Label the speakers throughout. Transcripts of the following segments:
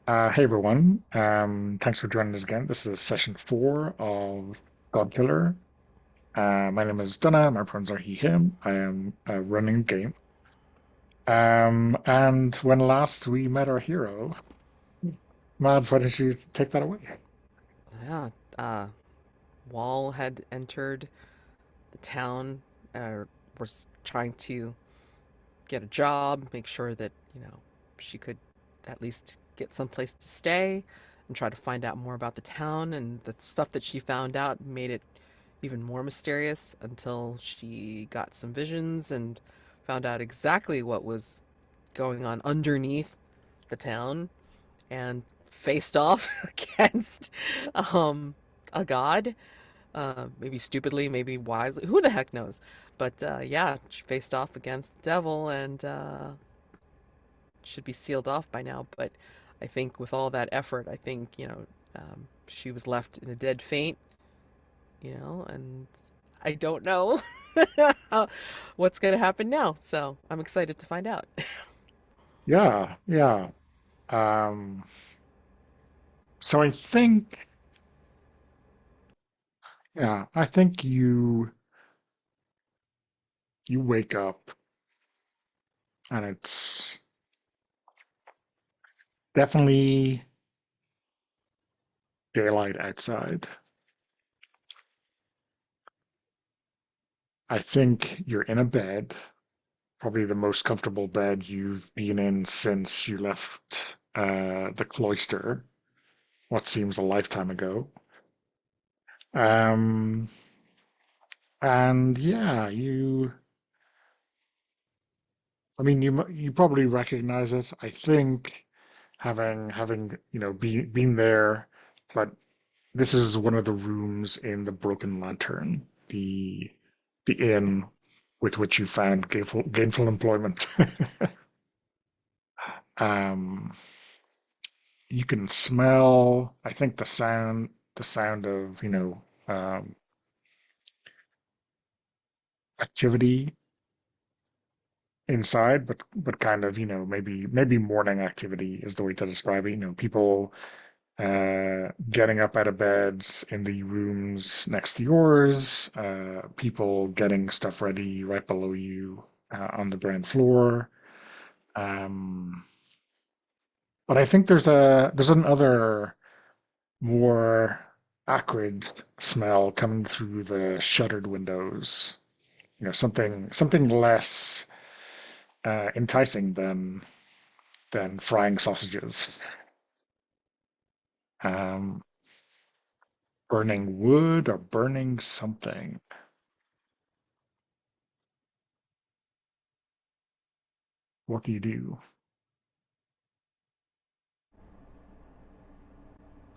Speaker 1: Hey everyone, thanks for joining us again. This is session 4 of Godkiller. My name is Donna, my pronouns are he, him. I am running the game. And when last we met our hero, Mads, why don't you take that away?
Speaker 2: Yeah, uh, Wall had entered the town, was trying to get a job, make sure that, she could at least get someplace to stay and try to find out more about the town. And the stuff that she found out made it even more mysterious until she got some visions and found out exactly what was going on underneath the town and faced off against um, a god. Maybe stupidly, maybe wisely. Who the heck knows? But yeah, she faced off against the devil and should be sealed off by now. But I think with all that effort, I think, she was left in a dead faint, and I don't know what's going to happen now. So I'm excited to find out.
Speaker 1: Yeah, yeah. Um, so I think you wake up and it's definitely daylight outside. I think you're in a bed. Probably the most comfortable bed you've been in since you left the cloister, what seems a lifetime ago. Um, and yeah, I mean, you probably recognize it. I think having been there, but this is one of the rooms in the Broken Lantern, the inn with which you found gainful employment. Um, you can smell, I think the sound of, activity inside, but kind of, maybe morning activity is the way to describe it. People getting up out of beds in the rooms next to yours, people getting stuff ready right below you on the ground floor. Um, but I think there's another more acrid smell coming through the shuttered windows. Something less enticing than frying sausages. Um, Burning wood or burning something. What do you do?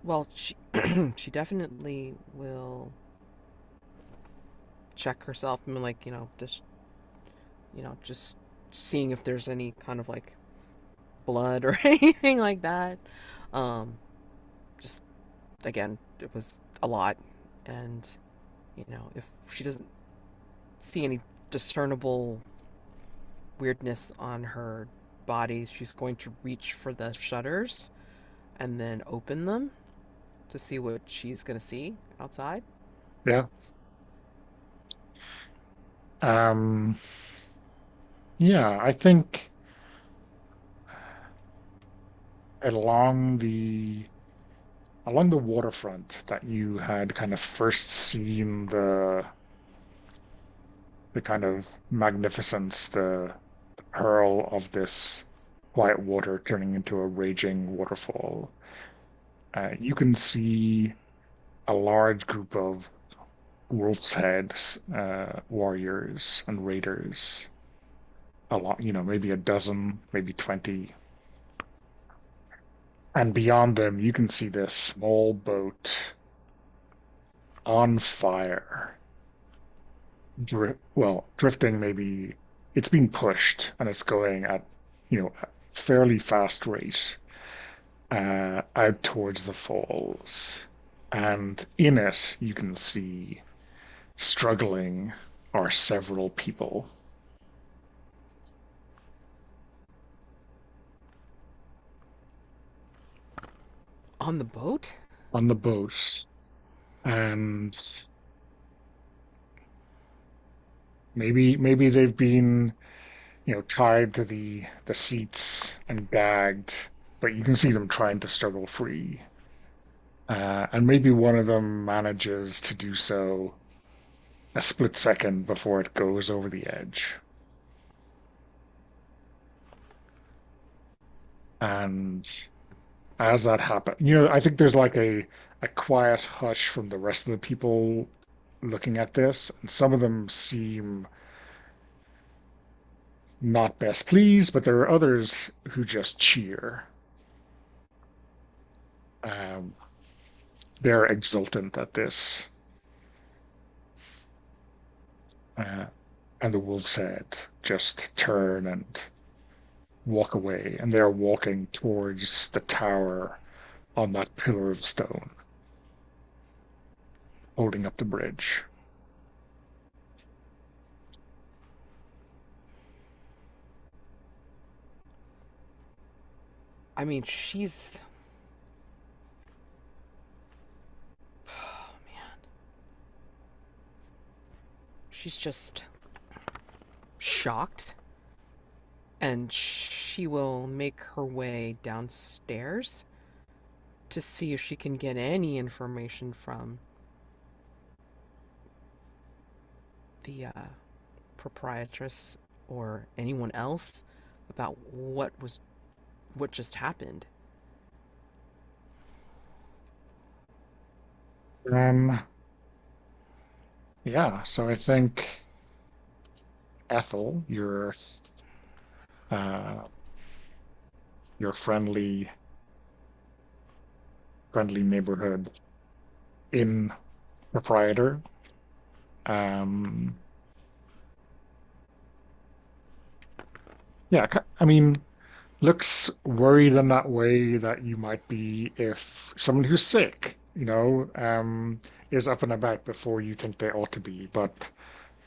Speaker 2: Well, she she definitely will check herself and like, just seeing if there's any kind of like blood or anything like that. Um, just again, it was a lot, and if she doesn't see any discernible weirdness on her body, she's going to reach for the shutters and then open them to see what she's going to see outside.
Speaker 1: Yeah. Um, yeah, I think along the along the waterfront that you had kind of first seen the kind of magnificence, the pearl of this quiet water turning into a raging waterfall. You can see a large group of wolf's heads, warriors and raiders. A lot, maybe a dozen, maybe 20. And beyond them, you can see this small boat on fire. Drifting maybe it's being pushed and it's going at, a fairly fast rate out towards the falls. And in it, you can see struggling are several people.
Speaker 2: On the boat?
Speaker 1: on the boat, and maybe they've been, tied to the seats and gagged, but you can see them trying to struggle free. And maybe one of them manages to do so a split second before it goes over the edge. And as that happens, I think there's like a quiet hush from the rest of the people looking at this, and some of them seem not best pleased, but there are others who just cheer. Um, they're exultant at this. Uh, and the wolves said, just turn and walk away. And they're walking towards the tower on that pillar of stone, holding up the bridge.
Speaker 2: I mean, she's. Oh, man. She's just shocked. And she will make her way downstairs to see if she can get any information from the proprietress or anyone else about what just happened.
Speaker 1: Um, yeah, so I think Ethel, uh, your friendly neighborhood inn proprietor, um, yeah, I mean, looks worried in that way that you might be if someone who's sick, is up and about before you think they ought to be, but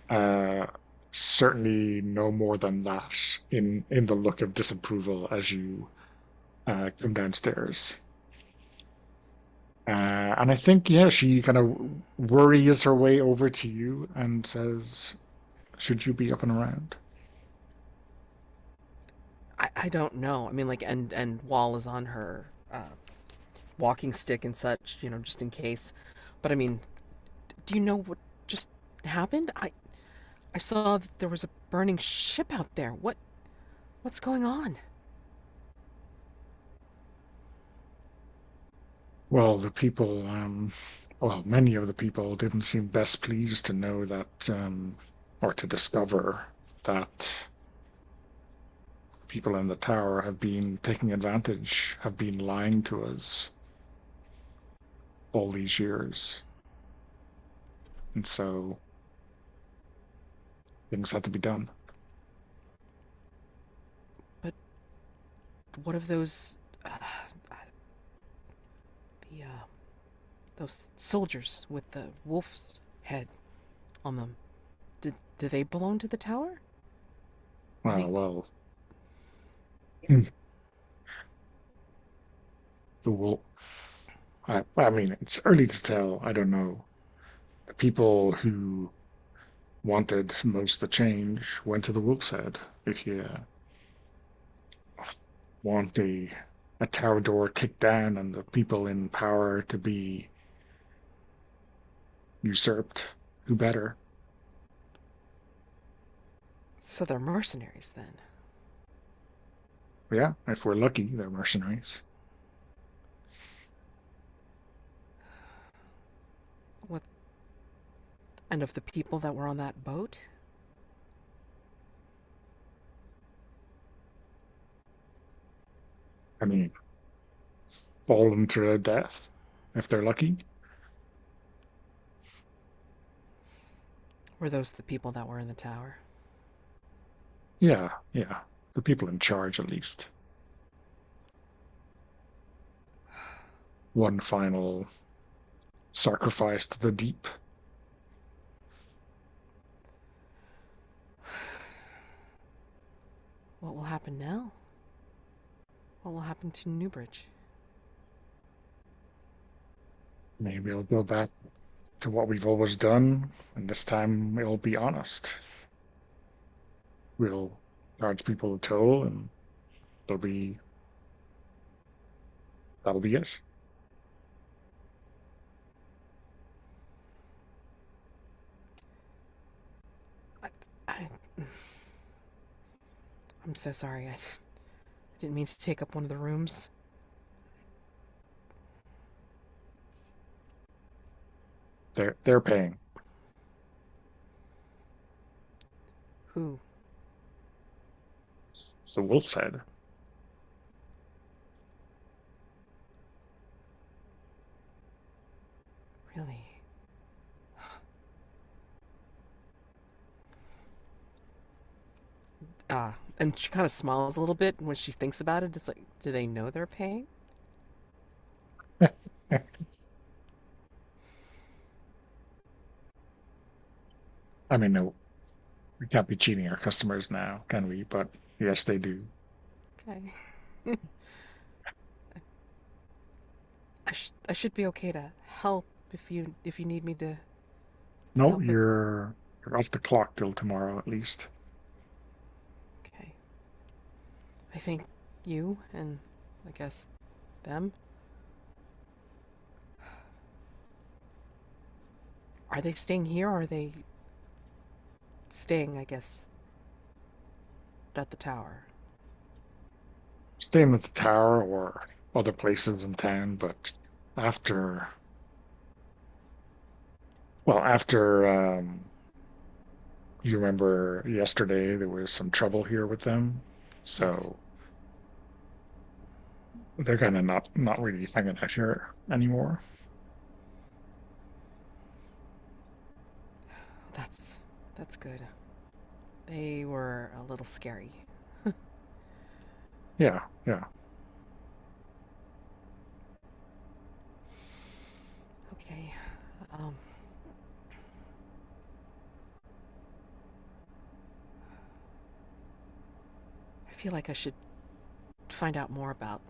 Speaker 1: uh, certainly no more than that in the look of disapproval as you come downstairs. And I think, yeah, she kind of worries her way over to you and says, should you be up and around?
Speaker 2: I don't know. I mean, like, and Wall is on her walking stick and such, just in case. But I mean, do you know what just happened? I saw that there was a burning ship out there. What's going on?
Speaker 1: Well, many of the people didn't seem best pleased to know that, or to discover that people in the tower have been taking advantage, have been lying to us all these years. And so things had to be done.
Speaker 2: But what of the those soldiers with the wolf's head on them? Do they belong to the tower? Are they?
Speaker 1: Well, the wolf. I mean, it's early to tell. I don't know. The people who wanted most of the change went to the wolf's head. If you want a tower door kicked down and the people in power to be usurped, who better?
Speaker 2: So they're mercenaries then.
Speaker 1: Yeah, if we're lucky, they're mercenaries.
Speaker 2: What? And of the people that were on that boat?
Speaker 1: I mean, fallen to their death, if they're lucky.
Speaker 2: Were those the people that were in the tower?
Speaker 1: Yeah, yeah. The people in charge, at least. One final sacrifice to the deep.
Speaker 2: What will happen now? What will happen to Newbridge?
Speaker 1: Maybe we'll go back to what we've always done, and this time it'll be honest. We'll charge people a toll, and it'll be that'll be it.
Speaker 2: I, I, I'm so sorry. I didn't mean to take up one of the rooms.
Speaker 1: They're paying.
Speaker 2: Who?
Speaker 1: So Wolf said,
Speaker 2: Really? And she kind of smiles a little bit when she thinks about it. It's like, do they know they're paying?
Speaker 1: I mean, no, we can't be cheating our customers now, can we? But yes, they do.
Speaker 2: Okay. I should be okay to help if you need me to
Speaker 1: No,
Speaker 2: help with.
Speaker 1: you're off the clock till tomorrow at least.
Speaker 2: Okay. I think you and I guess them. Are they staying here or are they staying, I guess, at the tower?
Speaker 1: Staying at the tower or other places in town, but after, after you remember yesterday there was some trouble here with them,
Speaker 2: Yes.
Speaker 1: so they're kind of not really hanging out here anymore.
Speaker 2: That's that's good. They were a little scary.
Speaker 1: Yeah, yeah.
Speaker 2: Okay. Um I feel like I should find out more about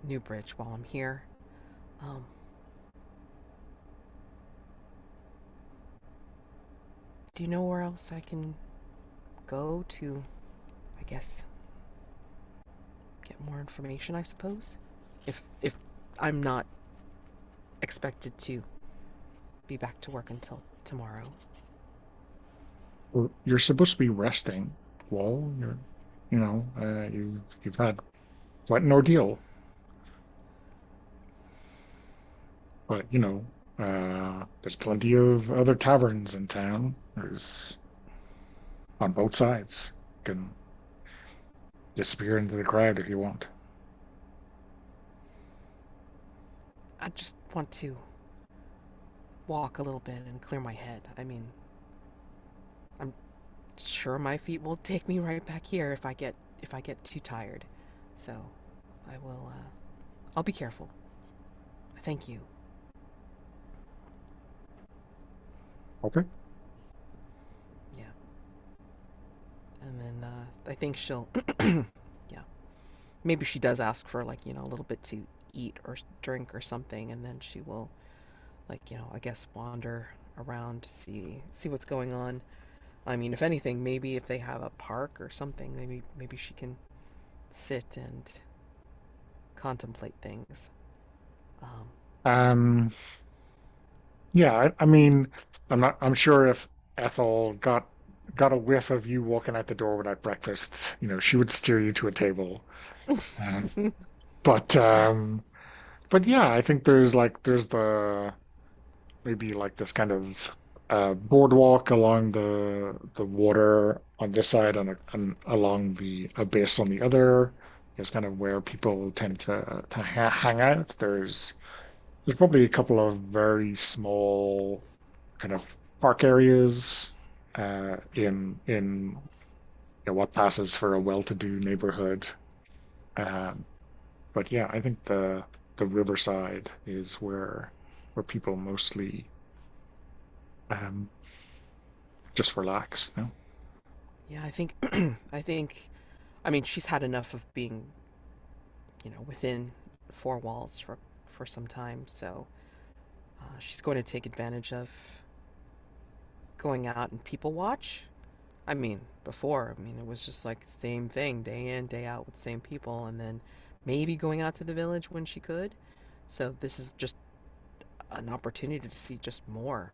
Speaker 2: Newbridge while I'm here. Um do you know where else I can go to, I guess, get more information, I suppose? If I'm not expected to be back to work until tomorrow.
Speaker 1: Well, you're supposed to be resting. Well, you've had quite an ordeal, but there's plenty of other taverns in town. There's on both sides. You can disappear into the crowd if you want.
Speaker 2: I just want to walk a little bit and clear my head. I mean, I'm sure my feet will take me right back here if I get too tired. So, I will I'll be careful. Thank you.
Speaker 1: Okay.
Speaker 2: Yeah. And then I think she'll yeah. Maybe she does ask for like, a little bit to eat or drink or something and then she will like, I guess wander around to see what's going on. I mean, if anything, maybe if they have a park or something, maybe she can sit and contemplate things. Um,
Speaker 1: Um, yeah, I mean, I'm sure if Ethel got a whiff of you walking out the door without breakfast, she would steer you to a table. Uh, but yeah, I think there's the maybe like this kind of boardwalk along the water on this side and along the abyss on the other is kind of where people tend to hang out. There's probably a couple of very small kind of park areas in what passes for a well-to-do neighborhood. Um, but yeah, I think the riverside is where people mostly um, just relax.
Speaker 2: yeah, I think I think I mean she's had enough of being, within four walls for some time, so She's going to take advantage of going out and people watch. I mean, before, I mean, it was just like the same thing, day in, day out with the same people, and then maybe going out to the village when she could. So this is just an opportunity to see just more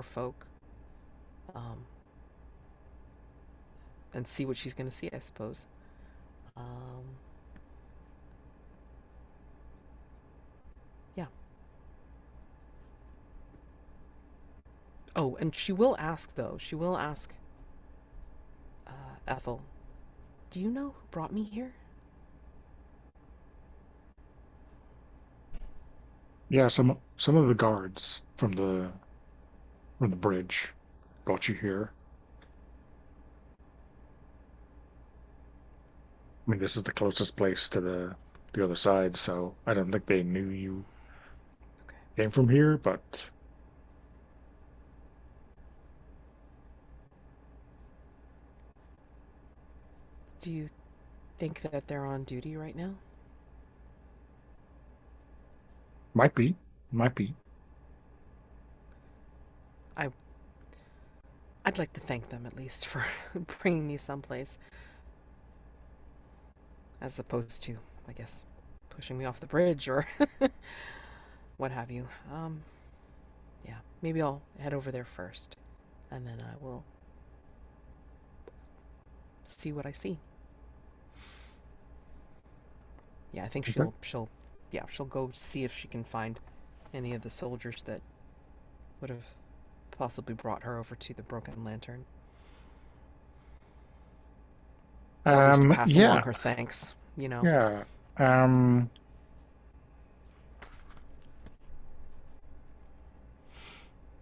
Speaker 2: folk, um, and see what she's going to see, I suppose. Um, yeah. Oh, and she will ask, though. She will ask, Ethel, do you know who brought me here?
Speaker 1: Yeah, some of the guards from the bridge brought you here. I mean, this is the closest place to the other side, so I don't think they knew you
Speaker 2: Okay.
Speaker 1: came from here, but
Speaker 2: Do you think that they're on duty right now?
Speaker 1: might be, might be.
Speaker 2: I I'd like to thank them at least for bringing me someplace, as opposed to, I guess, pushing me off the bridge or what have you. Yeah, maybe I'll head over there first, and then I will see what I see. Yeah, I think
Speaker 1: Okay.
Speaker 2: she'll go see if she can find any of the soldiers that would have possibly brought her over to the Broken Lantern, or at least pass along
Speaker 1: Yeah,
Speaker 2: her thanks. You know.
Speaker 1: yeah. Um,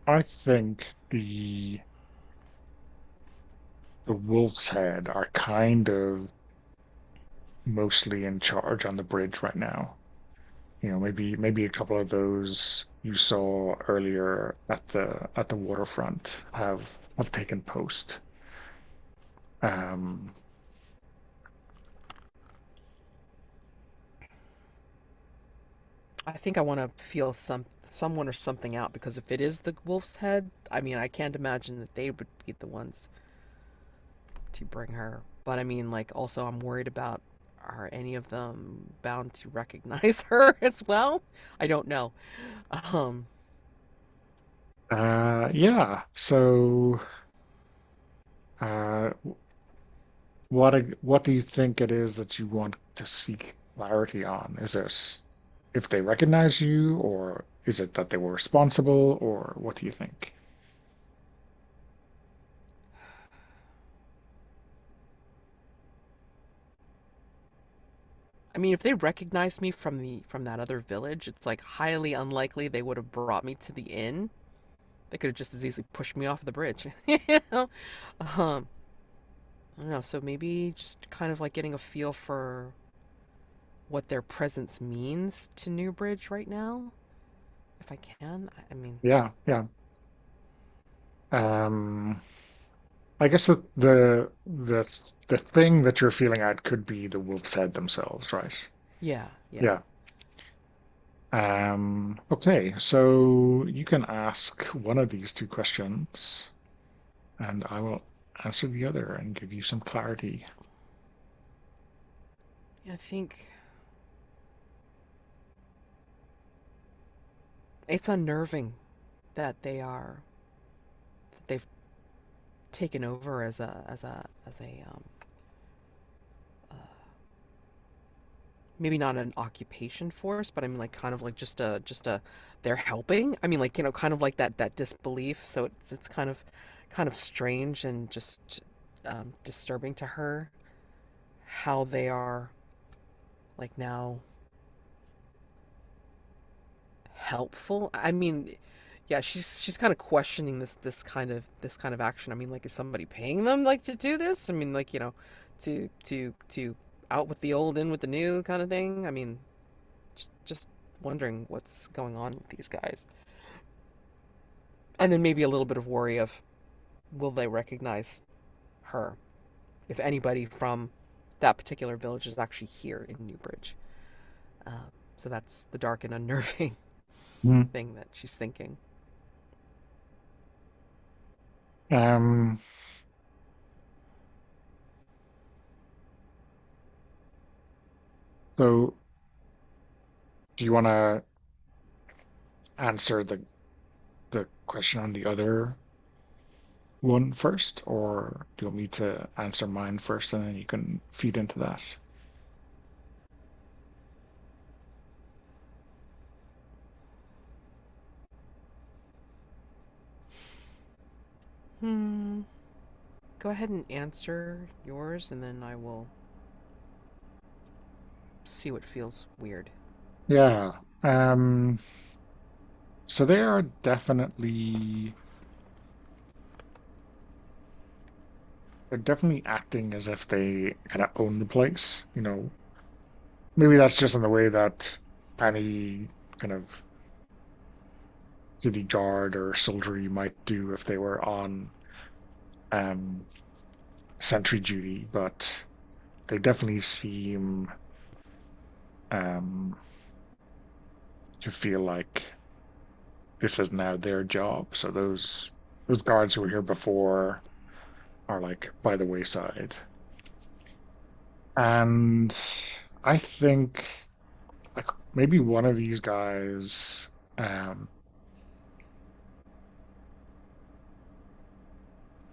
Speaker 1: I think the Wolf's Head are kind of mostly in charge on the bridge right now. Maybe a couple of those you saw earlier at the waterfront have taken post. Um,
Speaker 2: I think I want to feel someone or something out, because if it is the wolf's head, I mean, I can't imagine that they would be the ones to bring her. But I mean, like, also, I'm worried about, are any of them bound to recognize her as well? I don't know. Um,
Speaker 1: yeah. So, uh, what do you think it is that you want to seek clarity on? Is this if they recognize you, or is it that they were responsible, or what do you think?
Speaker 2: I mean, if they recognized me from that other village, it's like highly unlikely they would have brought me to the inn. They could have just as easily pushed me off the bridge. you know? Um, I don't know. So maybe just kind of like getting a feel for what their presence means to Newbridge right now, if I can. I mean,
Speaker 1: Yeah, yeah. Um, I guess the thing that you're feeling at could be the wolf's head themselves, right?
Speaker 2: yeah, yeah.
Speaker 1: Yeah. Okay, so you can ask one of these two questions, and I will answer the other and give you some clarity.
Speaker 2: Yeah, I think it's unnerving that they've taken over as a uh, maybe not an occupation force, but I mean, like, kind of like just a they're helping. I mean, like, kind of like that disbelief. So it's kind of strange and just disturbing to her how they are, like, now helpful. I mean, yeah, she's kind of questioning this kind of action. I mean, like, is somebody paying them, like, to do this? I mean, like, to out with the old, in with the new kind of thing. I mean, just wondering what's going on with these guys. And then maybe a little bit of worry of, will they recognize her, if anybody from that particular village is actually here in Newbridge. So that's the dark and unnerving.
Speaker 1: Mm.
Speaker 2: thing that she's thinking.
Speaker 1: Um, so do you want to answer the question on the other one first, or do you want me to answer mine first and then you can feed into that?
Speaker 2: Hmm. Go ahead and answer yours, and then I will see what feels weird.
Speaker 1: Yeah. So they are definitely they're definitely acting as if they kind of own the place. Maybe that's just in the way that any kind of city guard or soldiery might do if they were on um sentry duty, but they definitely seem um to feel like this is now their job. So those guards who were here before are like by the wayside. And I think like maybe one of these guys, um,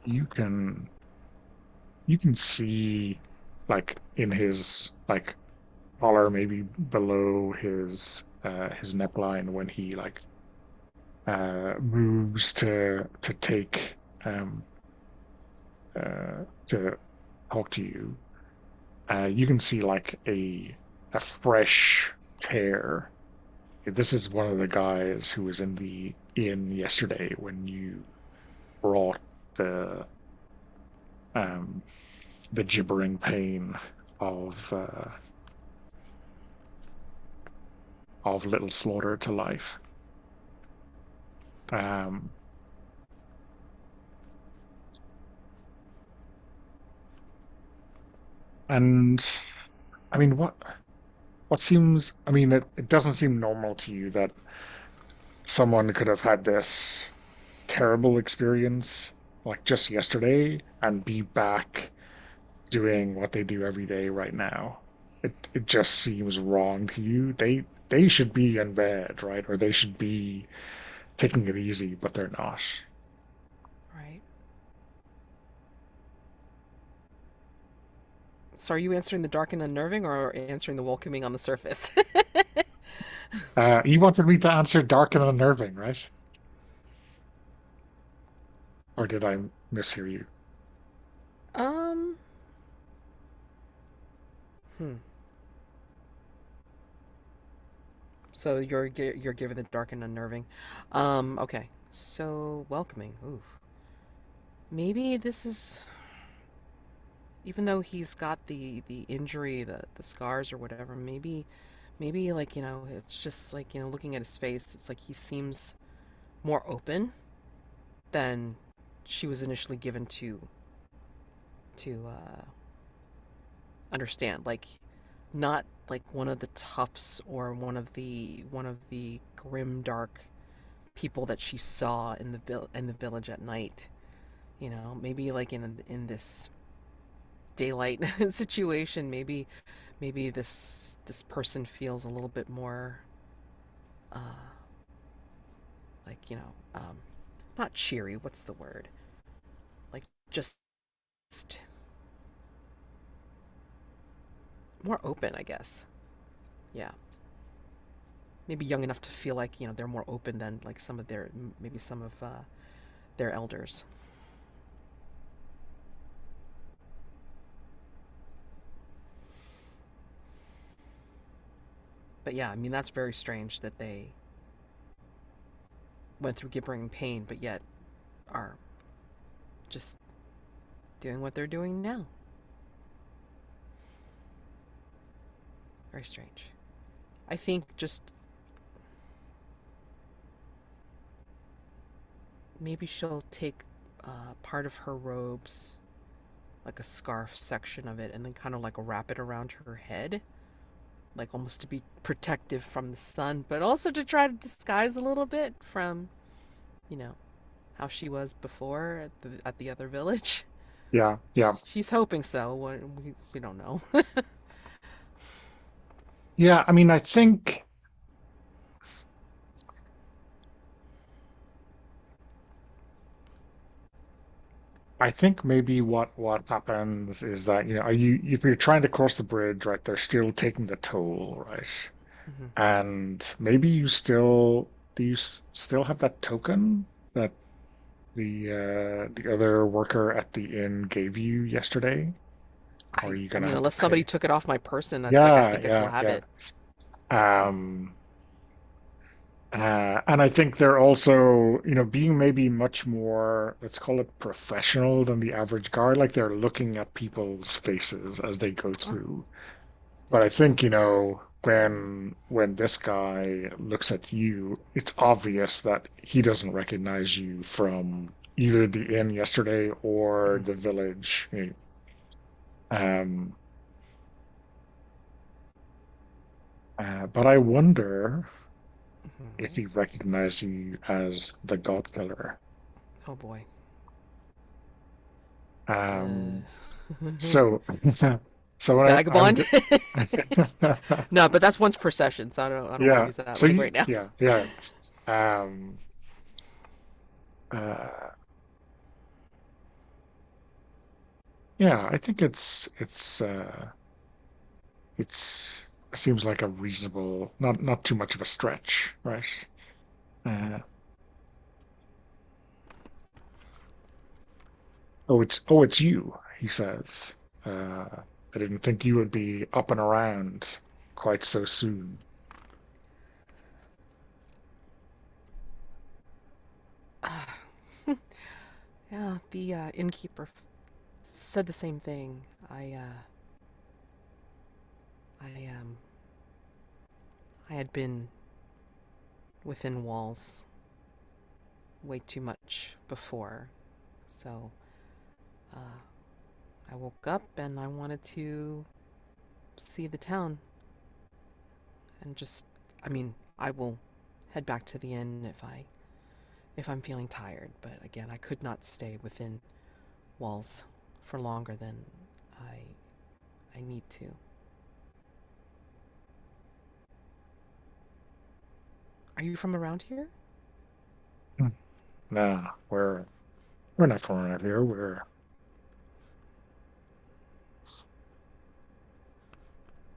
Speaker 1: you can you can see like in his like collar, maybe below his neckline when he like moves to take to talk to you. You can see like a fresh tear. This is one of the guys who was in the inn yesterday when you brought the um the gibbering pain of Little Slaughter to life. Um, and I mean, what seems, I mean, it doesn't seem normal to you that someone could have had this terrible experience like just yesterday and be back doing what they do every day right now. It just seems wrong to you. They should be in bed, right? Or they should be taking it easy, but they're not.
Speaker 2: Right. So, are you answering the dark and unnerving, or answering the welcoming on the surface?
Speaker 1: You wanted me to answer dark and unnerving, right? Or did I mishear you?
Speaker 2: um. Hmm. So you're given the dark and unnerving. Okay. So welcoming. Ooh. Maybe this is, even though he's got the injury, the scars or whatever. Maybe like it's just like looking at his face. It's like he seems more open than she was initially given to understand. Like not like one of the toughs or one of the grim dark people that she saw in the village at night. Maybe like in this daylight situation, maybe this person feels a little bit more uh like not cheery, what's the word? Like just more open, I guess. Yeah. Maybe young enough to feel like, they're more open than like maybe some of their elders. But yeah, I mean that's very strange that they went through gibbering pain, but yet are just doing what they're doing now. Very strange. I think just maybe she'll take part of her robes, like a scarf section of it, and then kind of like wrap it around her head like almost to be protective from the sun, but also to try to disguise a little bit from, you know, how she was before at the other village.
Speaker 1: Yeah, yeah,
Speaker 2: She's hoping so. We don't know.
Speaker 1: yeah. I mean, I think maybe what happens is that, are you if you're trying to cross the bridge, right? They're still taking the toll, right?
Speaker 2: Hmm.
Speaker 1: And maybe do you still have that token that the other worker at the inn gave you yesterday? Or are you
Speaker 2: I
Speaker 1: gonna
Speaker 2: mean,
Speaker 1: have to
Speaker 2: unless somebody
Speaker 1: pay?
Speaker 2: took it off my person, it's like I
Speaker 1: Yeah,
Speaker 2: think I still
Speaker 1: yeah,
Speaker 2: have
Speaker 1: yeah.
Speaker 2: it.
Speaker 1: Um, and I think they're also, being maybe much more, let's call it professional than the average guard. Like they're looking at people's faces as they go
Speaker 2: Oh,
Speaker 1: through. But I
Speaker 2: interesting.
Speaker 1: think, when this guy looks at you, it's obvious that he doesn't recognize you from either the inn yesterday or the village. Um, but I wonder if
Speaker 2: Hmm.
Speaker 1: he recognizes you as the Godkiller.
Speaker 2: Oh boy.
Speaker 1: Um,
Speaker 2: Uh,
Speaker 1: so, so when
Speaker 2: Vagabond. No, but that's once per session, so I don't want to
Speaker 1: yeah,
Speaker 2: use that
Speaker 1: so
Speaker 2: like right now.
Speaker 1: yeah. Um, uh, yeah, I think it seems like a reasonable, not too much of a stretch, right? Uh, it's you, he says. I didn't think you would be up and around quite so soon.
Speaker 2: Yeah, the innkeeper said the same thing. I I had been within walls way too much before, so uh, I woke up and I wanted to see the town and just, I mean, I will head back to the inn if I'm feeling tired, but again, I could not stay within walls for longer than I I need to. Are you from around here?
Speaker 1: Hmm. No, we're not from around here.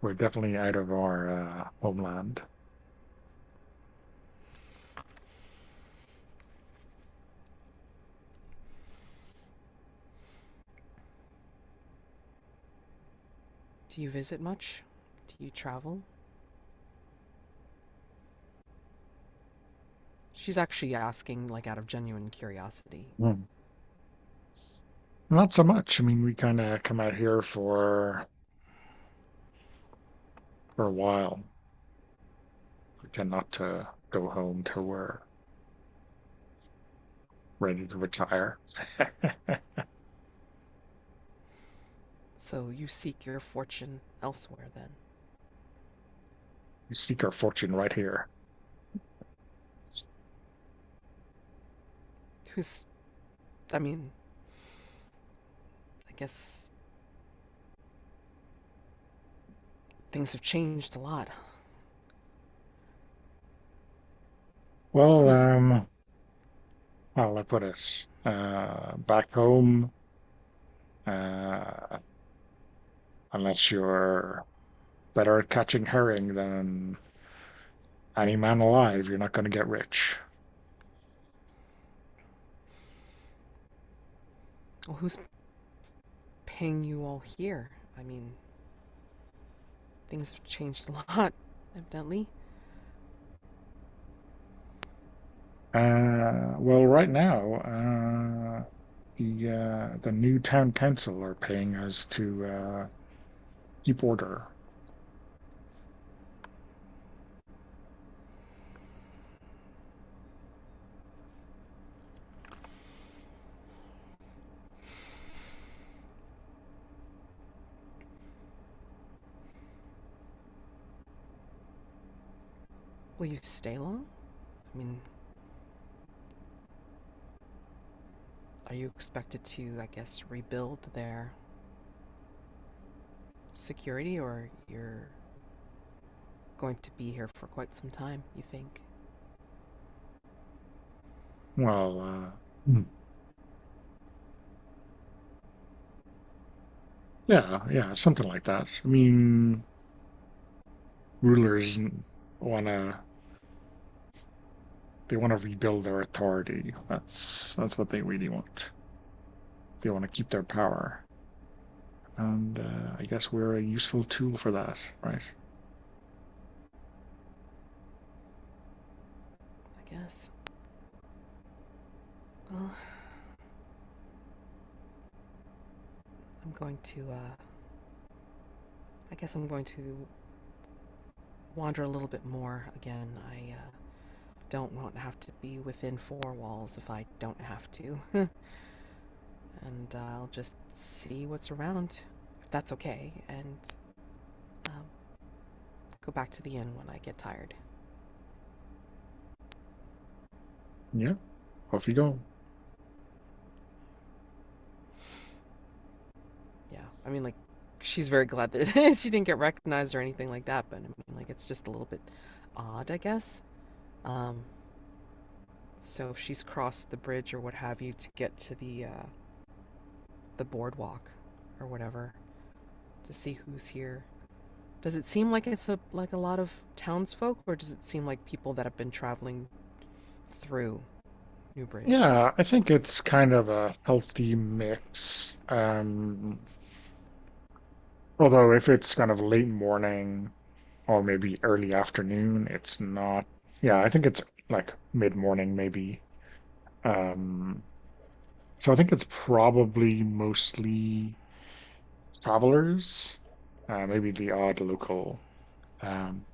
Speaker 1: We're definitely out of our homeland.
Speaker 2: Do you visit much? Do you travel? She's actually asking like out of genuine curiosity.
Speaker 1: Hmm. Not so much. I mean, we kind of come out here for a while. We tend not to go home till we're ready to retire.
Speaker 2: So you seek your fortune elsewhere then.
Speaker 1: We seek our fortune right here.
Speaker 2: Who's I mean, I guess things have changed a lot.
Speaker 1: Well,
Speaker 2: Who's
Speaker 1: how will I put it? Back home, uh, unless you're better at catching herring than any man alive, you're not going to get rich.
Speaker 2: who's paying you all here? I mean, things have changed a lot, evidently.
Speaker 1: Well, right now, the new town council are paying us to keep order.
Speaker 2: Will you stay long? I mean, are you expected to, I guess, rebuild their security, or you're going to be here for quite some time, you think?
Speaker 1: Well, yeah, yeah, something like that. I mean, rulers wanna they want to rebuild their authority. That's what they really want. They want to keep their power, and I guess we're a useful tool for that, right?
Speaker 2: I guess. Well, I'm going to, I guess I'm going to wander a little bit more again. I don't want to have to be within four walls if I don't have to. And I'll just see what's around, if that's okay, and um, go back to the inn when I get tired.
Speaker 1: Yeah, off you go.
Speaker 2: Yeah, I mean, like, she's very glad that she didn't get recognized or anything like that, but I mean, like, it's just a little bit odd, I guess. Um, so if she's crossed the bridge or what have you to get to the boardwalk or whatever to see who's here, does it seem like it's a lot of townsfolk, or does it seem like people that have been traveling through Newbridge?
Speaker 1: Yeah, I think it's kind of a healthy mix. Although if it's kind of late morning or maybe early afternoon, it's not. Yeah, I think it's like mid-morning maybe. Um, so I think it's probably mostly travelers, maybe the odd local. Um,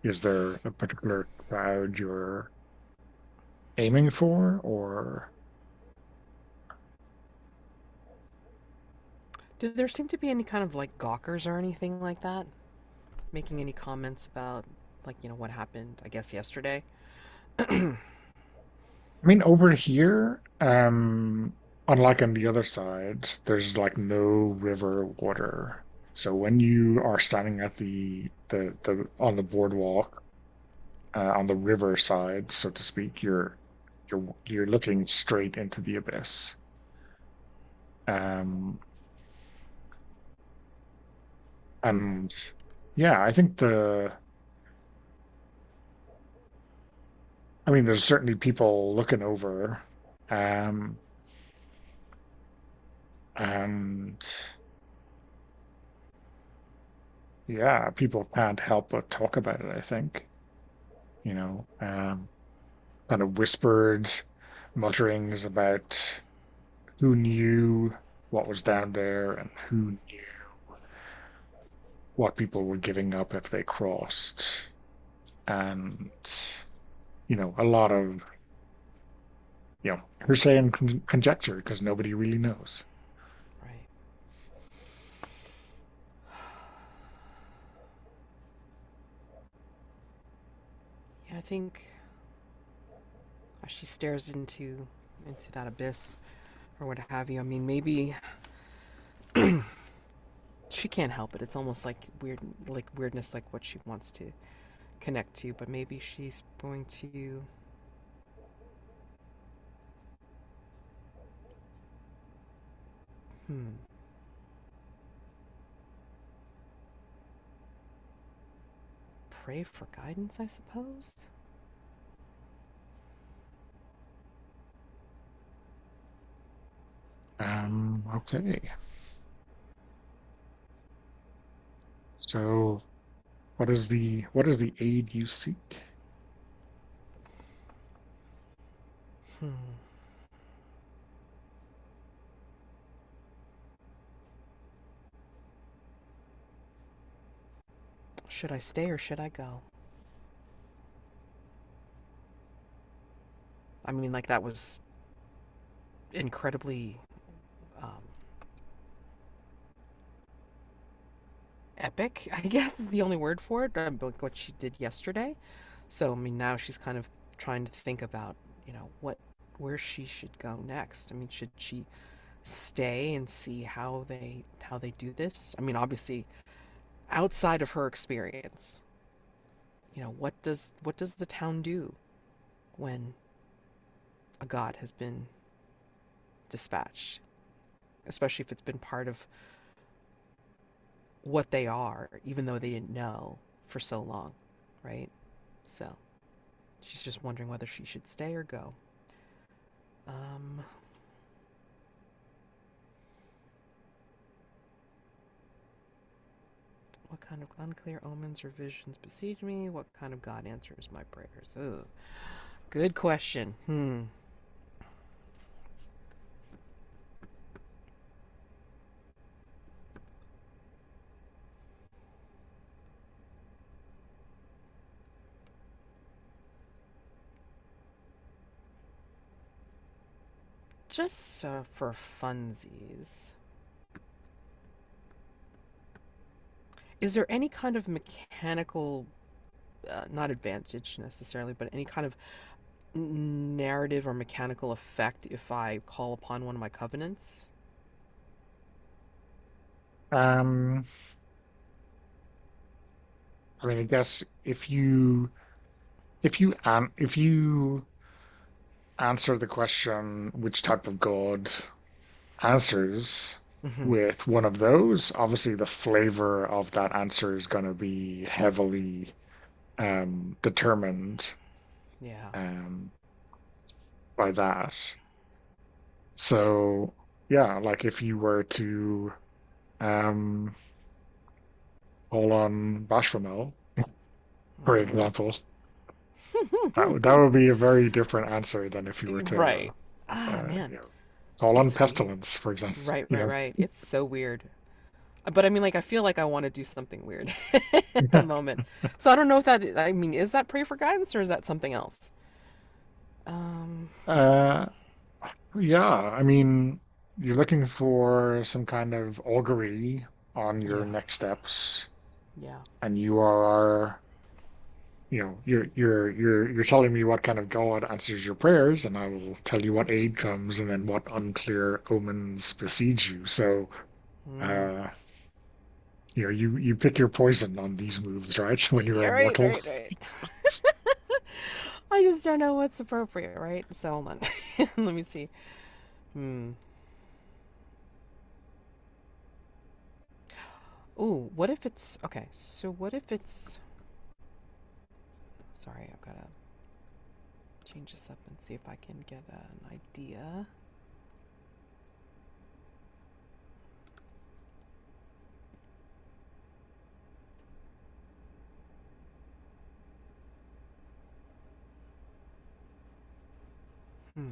Speaker 1: is there a particular crowd you're aiming for, or
Speaker 2: Do there seem to be any kind of like gawkers or anything like that? Making any comments about, like, what happened, I guess, yesterday?
Speaker 1: I mean, over here, unlike on the other side, there's like no river water. So when you are standing at the on the boardwalk, on the river side, so to speak, you're looking straight into the abyss. Um, and yeah, I think I mean, there's certainly people looking over, um, and yeah, people can't help but talk about it, I think. You know, kind of whispered mutterings about who knew what was down there and who knew what people were giving up if they crossed. And, a lot of, hearsay and conjecture because nobody really knows.
Speaker 2: Right. Yeah, I think as she stares into that abyss or what have you, I mean, maybe she can't help it. It's almost like weirdness, like what she wants to connect to, but maybe she's going to hmm, pray for guidance, I suppose. Let's see.
Speaker 1: Okay. So what is the aid you seek?
Speaker 2: Hmm. Should I stay or should I go? I mean, like that was incredibly um, epic, I guess is the only word for it, like what she did yesterday. So, I mean, now she's kind of trying to think about, where she should go next. I mean, should she stay and see how they do this? I mean, obviously, outside of her experience, what does the town do when a god has been dispatched, especially if it's been part of what they are, even though they didn't know for so long, right? So she's just wondering whether she should stay or go. Um, what kind of unclear omens or visions besiege me? What kind of god answers my prayers? Ugh. Good question. Just for funsies, is there any kind of mechanical, not advantage necessarily, but any kind of narrative or mechanical effect if I call upon one of my covenants?
Speaker 1: Um, I mean, I guess if you answer the question which type of god answers
Speaker 2: Hmm.
Speaker 1: with one of those, obviously the flavor of that answer is going to be heavily determined
Speaker 2: Yeah.
Speaker 1: um, by that. So yeah, like if you were to um, call on Bashfamel, for example, that would be a very different answer than if you were
Speaker 2: Right.
Speaker 1: to
Speaker 2: Ah, man.
Speaker 1: call on
Speaker 2: It's weird.
Speaker 1: Pestilence, for example.
Speaker 2: Right,
Speaker 1: You
Speaker 2: right, right. It's so weird. But I mean, like, I feel like I want to do something weird at the
Speaker 1: know.
Speaker 2: moment. So I don't know if that, I mean, is that pray for guidance or is that something else? Um,
Speaker 1: Uh, yeah, I mean, you're looking for some kind of augury on your
Speaker 2: yeah,
Speaker 1: next steps,
Speaker 2: yeah.
Speaker 1: and you are, you're telling me what kind of God answers your prayers, and I will tell you what aid comes and then what unclear omens besiege you. So,
Speaker 2: Mm.
Speaker 1: uh, you pick your poison on these moves, right? When you're
Speaker 2: Yeah, right,
Speaker 1: immortal.
Speaker 2: right, right. I just don't know what's appropriate, right? So hold on. Let me see. Hmm. Ooh, what if it's okay? So what if it's? Sorry, I've gotta change this up and see if I can get an idea. Hmm.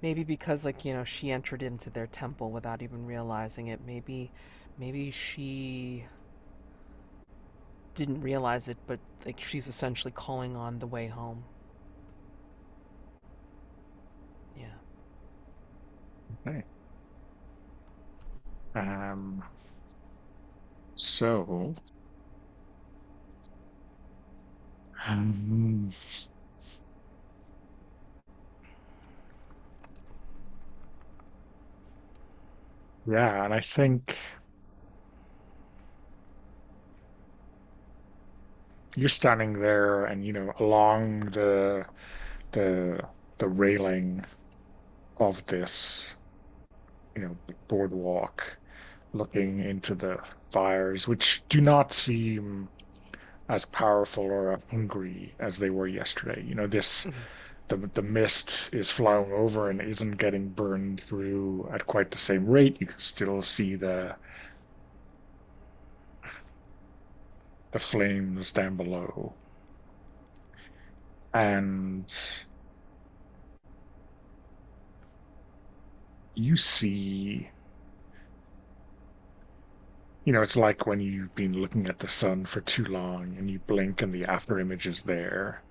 Speaker 2: Maybe because she entered into their temple without even realizing it. Maybe she didn't realize it, but like she's essentially calling on the way home. Yeah.
Speaker 1: Okay. Um, so, um, yeah, and I think you're standing there and, along the the railing of this, boardwalk, looking into the fires, which do not seem as powerful or hungry as they were yesterday.
Speaker 2: Mhm.
Speaker 1: The mist is flying over and isn't getting burned through at quite the same rate. You can still see the flames down below. And you see it's like when you've been looking at the sun for too long and you blink and the after image is there,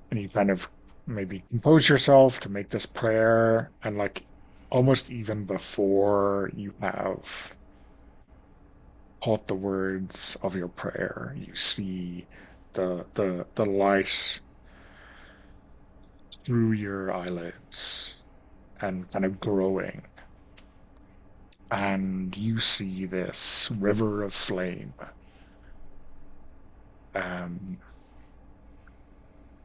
Speaker 1: and you kind of maybe compose yourself to make this prayer, and like almost even before you have caught the words of your prayer, you see the light through your eyelids and kind of growing, and you see this river of flame, um,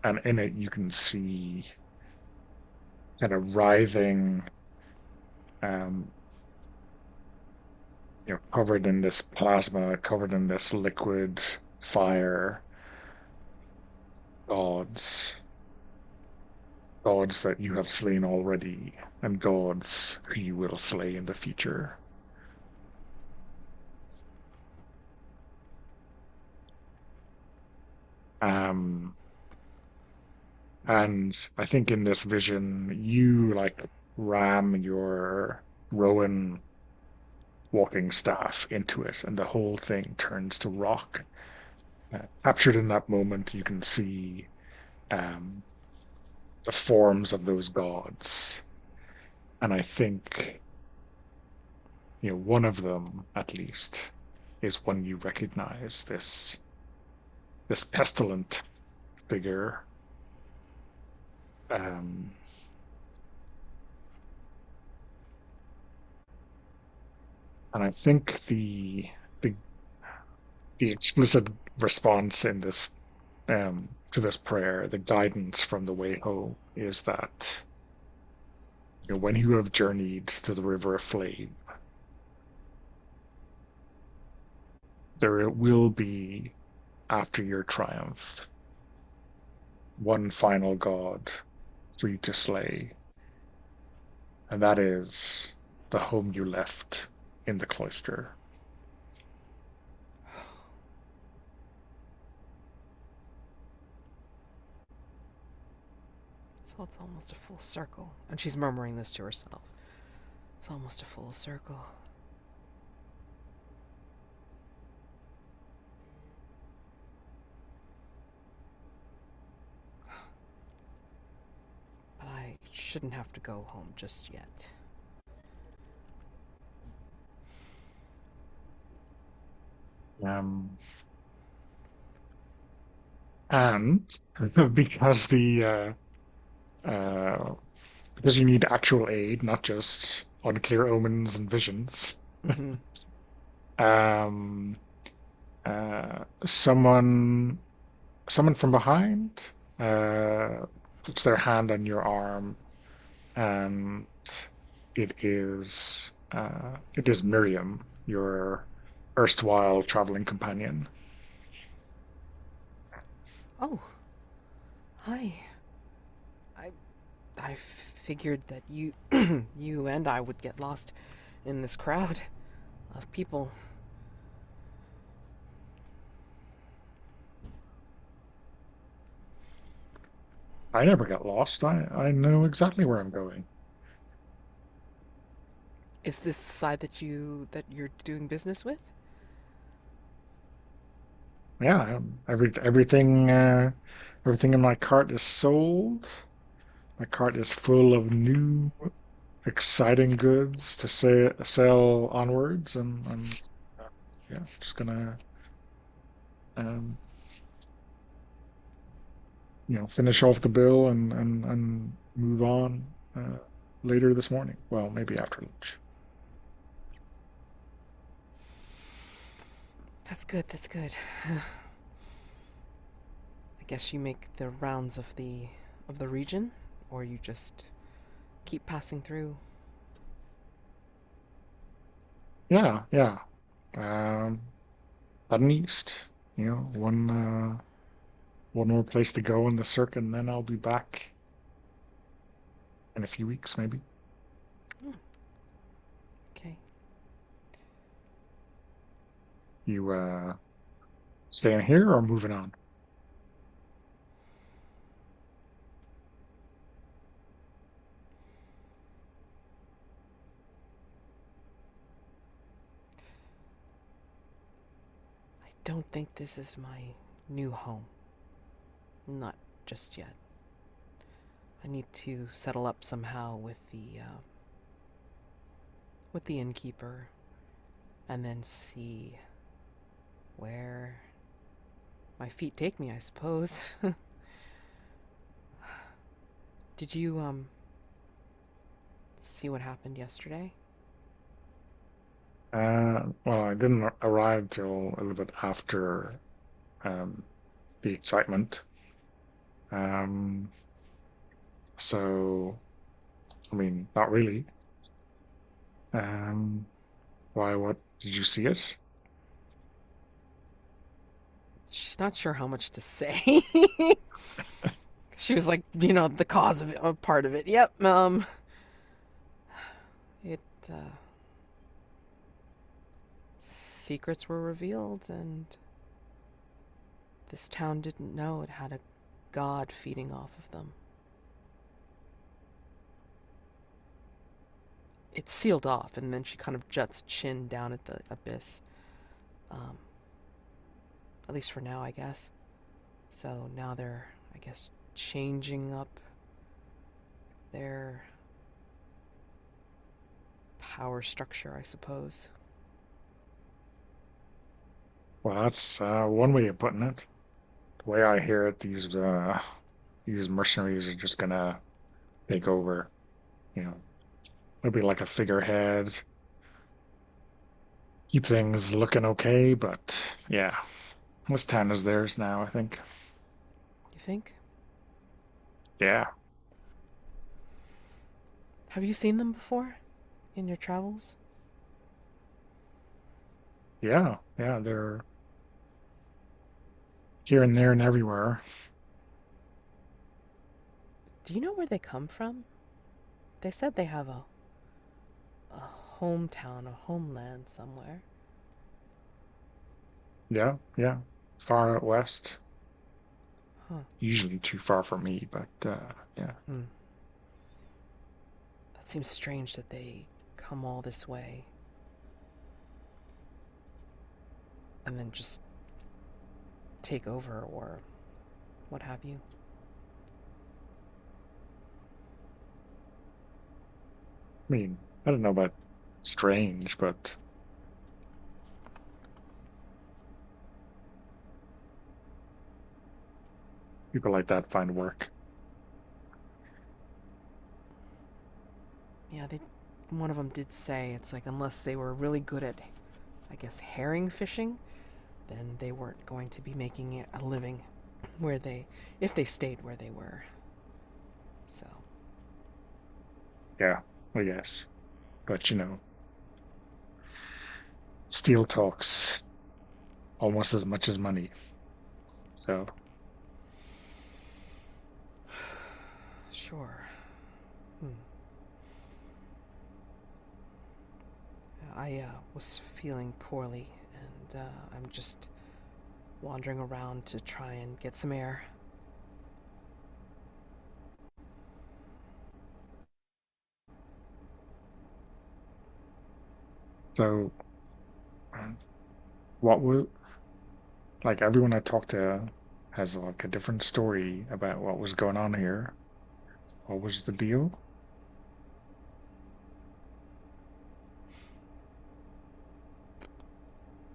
Speaker 1: and in it you can see kind of writhing, um, covered in this plasma, covered in this liquid fire, gods, gods that you have slain already, and gods who you will slay in the future. Um, and I think in this vision, you like ram your Rowan walking staff into it, and the whole thing turns to rock. Captured in that moment, you can see um, the forms of those gods. And I think, one of them at least is one you recognize, this pestilent figure. Um, and I think the the explicit response in this to this prayer, the guidance from the way home is that when you have journeyed to the river of flame, there will be after your triumph one final god for you to slay, and that is the home you left in the cloister.
Speaker 2: So it's almost a full circle. And she's murmuring this to herself. It's almost a full circle. But I shouldn't have to go home just yet.
Speaker 1: Um, and because because you need actual aid, not just unclear omens and visions.
Speaker 2: Mm-hmm.
Speaker 1: Um, someone from behind puts their hand on your arm, and it is Miriam, your erstwhile traveling companion.
Speaker 2: Oh, hi. I I figured that you you and I would get lost in this crowd of people.
Speaker 1: I never get lost. I know exactly where I'm going.
Speaker 2: Is this the side that you're doing business with?
Speaker 1: Yeah, everything in my cart is sold. My cart is full of new, exciting goods to sell onwards, and I'm yeah, just gonna um, finish off the bill and move on later this morning. Well, maybe after lunch.
Speaker 2: That's good. That's good. I guess you make the rounds of the region, or you just keep passing through.
Speaker 1: Yeah, yeah. Heading east. One more place to go in the circuit, and then I'll be back in a few weeks, maybe.
Speaker 2: Hmm, okay.
Speaker 1: You staying here or moving on?
Speaker 2: don't think this is my new home. Not just yet. I need to settle up somehow with the innkeeper, and then see where my feet take me, I suppose. Did you see what happened yesterday?
Speaker 1: Well, I didn't arrive till a little bit after um, the excitement. Um, so, I mean, not really. Um, why? What did you see it?
Speaker 2: She's not sure how much to say. She was like, the cause of it, a part of it. Yep. It secrets were revealed, and this town didn't know it had a god feeding off of them. It's sealed off, and then she kind of juts chin down at the abyss. Um, at least for now, I guess. So now they're, I guess, changing up their power structure, I suppose.
Speaker 1: Well, that's one way of putting it. The way I hear it, these mercenaries are just gonna take over. You know, it'll be like a figurehead, keep things looking okay, but yeah, this town is theirs now, I think.
Speaker 2: You think?
Speaker 1: Yeah,
Speaker 2: Have you seen them before in your travels?
Speaker 1: yeah, they're here and there and everywhere.
Speaker 2: Do you know where they come from? They said they have a hometown, a homeland somewhere.
Speaker 1: Yeah, far out west.
Speaker 2: Huh.
Speaker 1: Usually too far for me, but yeah.
Speaker 2: Hmm. That seems strange that they come all this way and then just take over or what have you.
Speaker 1: I mean, I don't know about strange, but people like that find work.
Speaker 2: Yeah, they. One of them did say it's like unless they were really good at, I guess, herring fishing, then they weren't going to be making it a living where they, if they stayed where they were. So,
Speaker 1: Yeah, I guess. But steel talks almost as much as money. So,
Speaker 2: sure. Hmm. I was feeling poorly, and I'm just wandering around to try and get some air.
Speaker 1: so what was like everyone I talked to has like a different story about what was going on here. What was the deal?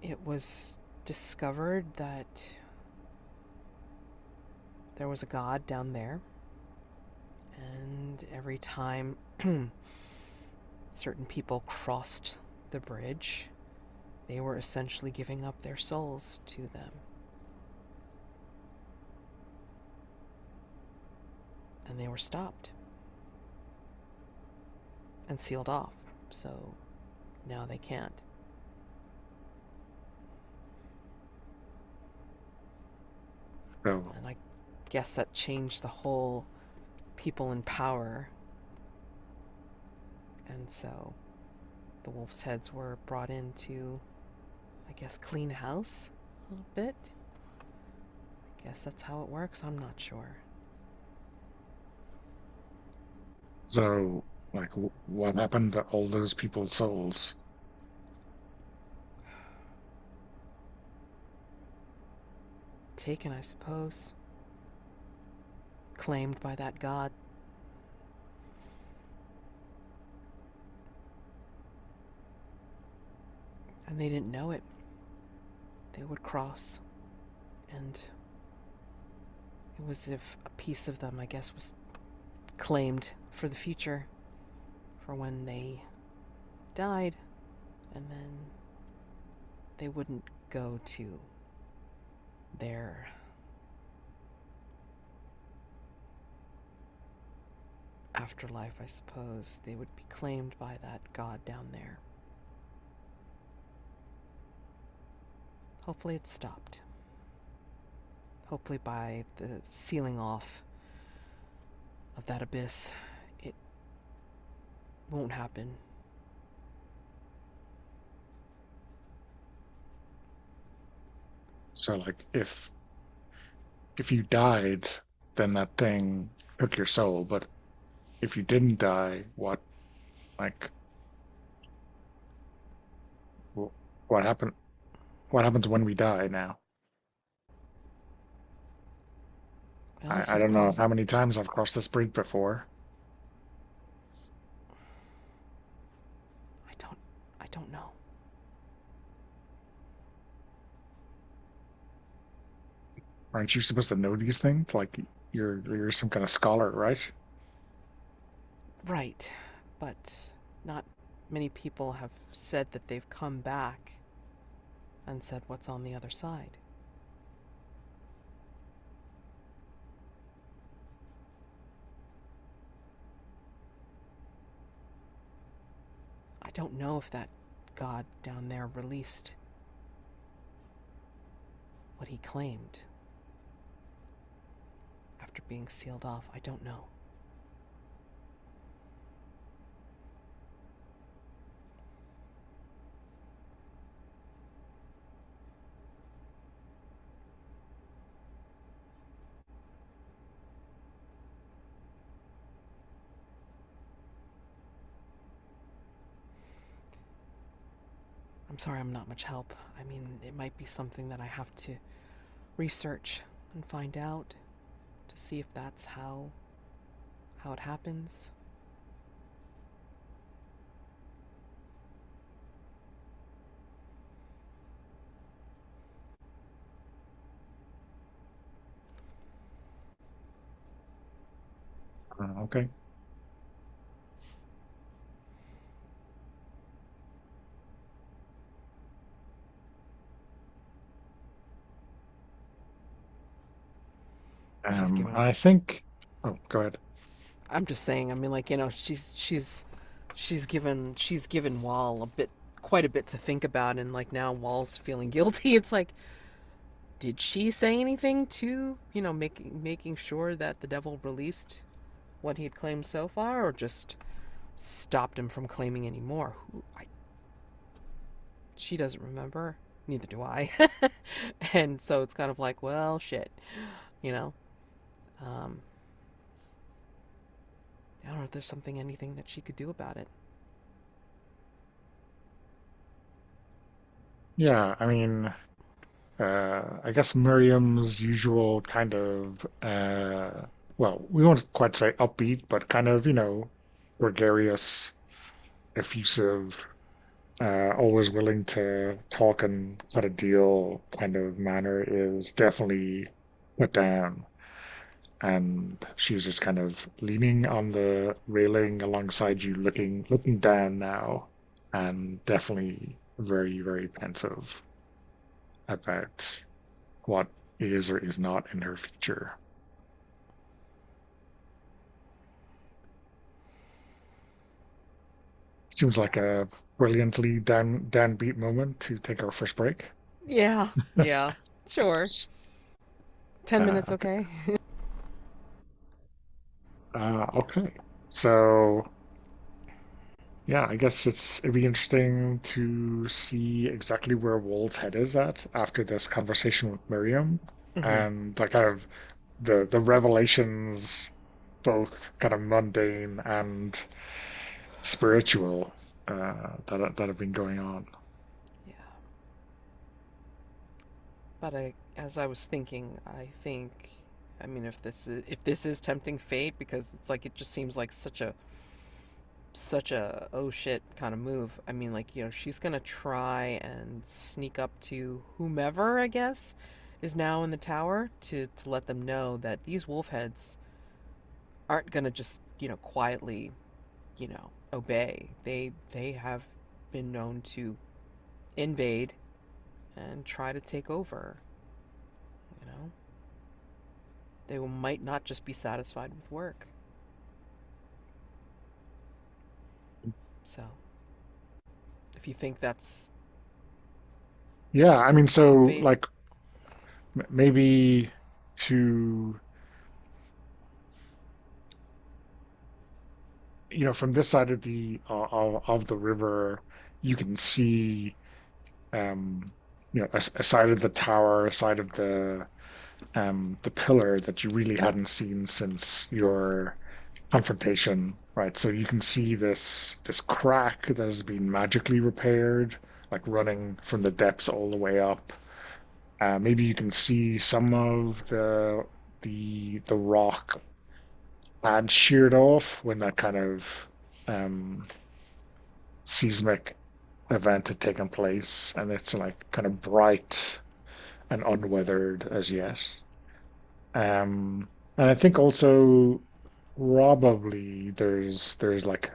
Speaker 2: It was discovered that there was a god down there, and every time certain people crossed the bridge, they were essentially giving up their souls to them. And they were stopped and sealed off. So now they can't.
Speaker 1: So,
Speaker 2: And I guess that changed the whole people in power. And so the wolf's heads were brought in to, I guess, clean house a little bit. I guess that's how it works. I'm not sure.
Speaker 1: so like, what happened to all those people's souls?
Speaker 2: taken, I suppose. Claimed by that god. And they didn't know it. They would cross, and it was as if a piece of them, I guess, was claimed for the future, for when they died, and then they wouldn't go to their afterlife, I suppose. They would be claimed by that god down there. Hopefully it stopped. Hopefully by the sealing off of that abyss, it won't happen.
Speaker 1: So like if you died, then that thing took your soul. But if you didn't die, like wh- what happened? What happens when we die now?
Speaker 2: Well, if
Speaker 1: I
Speaker 2: you've
Speaker 1: don't know how
Speaker 2: crossed,
Speaker 1: many times I've crossed this bridge before.
Speaker 2: I don't, I don't know.
Speaker 1: Aren't you supposed to know these things? Like you're some kind of scholar, right?
Speaker 2: Right, but not many people have said that they've come back and said what's on the other side. I don't know if that god down there released what he claimed after being sealed off. I don't know. I'm sorry I'm not much help. I mean, it might be something that I have to research and find out to see if that's how it happens.
Speaker 1: Okay.
Speaker 2: She's given
Speaker 1: I think. Oh, go ahead.
Speaker 2: I'm just saying, I mean, like, she's given Wall quite a bit to think about, and like now Wall's feeling guilty. It's like, did she say anything to, making sure that the devil released what he had claimed so far, or just stopped him from claiming any more? She doesn't remember. Neither do I. And so it's kind of like, well, shit, you know. Um, I don't know if there's anything that she could do about it.
Speaker 1: Yeah, I mean, I guess Miriam's usual kind of, well, we won't quite say upbeat, but kind of, gregarious, effusive, always willing to talk and cut a deal kind of manner is definitely put down. And she's just kind of leaning on the railing alongside you, looking down now, and definitely very, very pensive about what is or is not in her future. Seems like a brilliantly downbeat moment to take our first break.
Speaker 2: Yeah, yeah, sure. 10 minutes,
Speaker 1: Okay.
Speaker 2: okay?
Speaker 1: Okay. So yeah, I guess it'd be interesting to see exactly where Wald's head is at after this conversation with Miriam,
Speaker 2: Mm-hmm.
Speaker 1: and like kind of the revelations, both kind of mundane and spiritual, that have been going on.
Speaker 2: Yeah. But as I was thinking, I mean, if this is tempting fate, because it's like it just seems like such a oh shit kind of move. I mean, like, she's gonna try and sneak up to whomever, I guess, is now in the tower to let them know that these wolf heads aren't gonna just, quietly, obey. They have been known to invade and try to take over, you know. They might not just be satisfied with work. So, if you think that's
Speaker 1: Yeah, I mean,
Speaker 2: tempting
Speaker 1: so
Speaker 2: fate,
Speaker 1: like maybe to, from this side of the river, you can see, a side of the tower, a side of the pillar that you really hadn't seen since your confrontation, right? So you can see this crack that has been magically repaired, like running from the depths all the way up. Maybe you can see some of the rock had sheared off when that kind of um, seismic event had taken place, and it's like kind of bright and unweathered as yet. And I think also probably there's like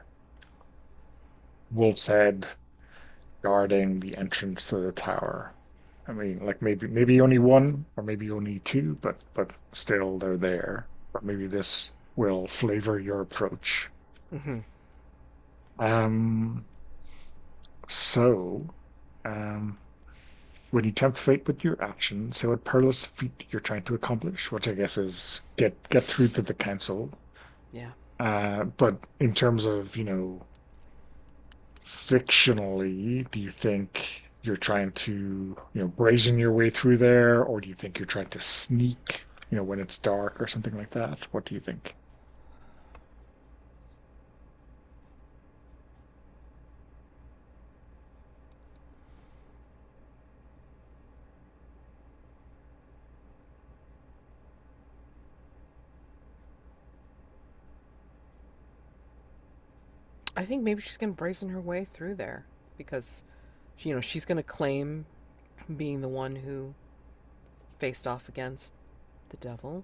Speaker 1: Wolf's Head guarding the entrance to the tower. I mean, like maybe only one or maybe only two, but still they're there. But maybe this will flavor your approach.
Speaker 2: hmm
Speaker 1: Um, so when you tempt fate with your action, say what perilous feat you're trying to accomplish, which I guess is get through to the council.
Speaker 2: yeah.
Speaker 1: But in terms of, fictionally, do you think you're trying to, brazen your way through there, or do you think you're trying to sneak, when it's dark or something like that? What do you think?
Speaker 2: I think maybe she's gonna brazen her way through there because, she's gonna claim being the one who faced off against the devil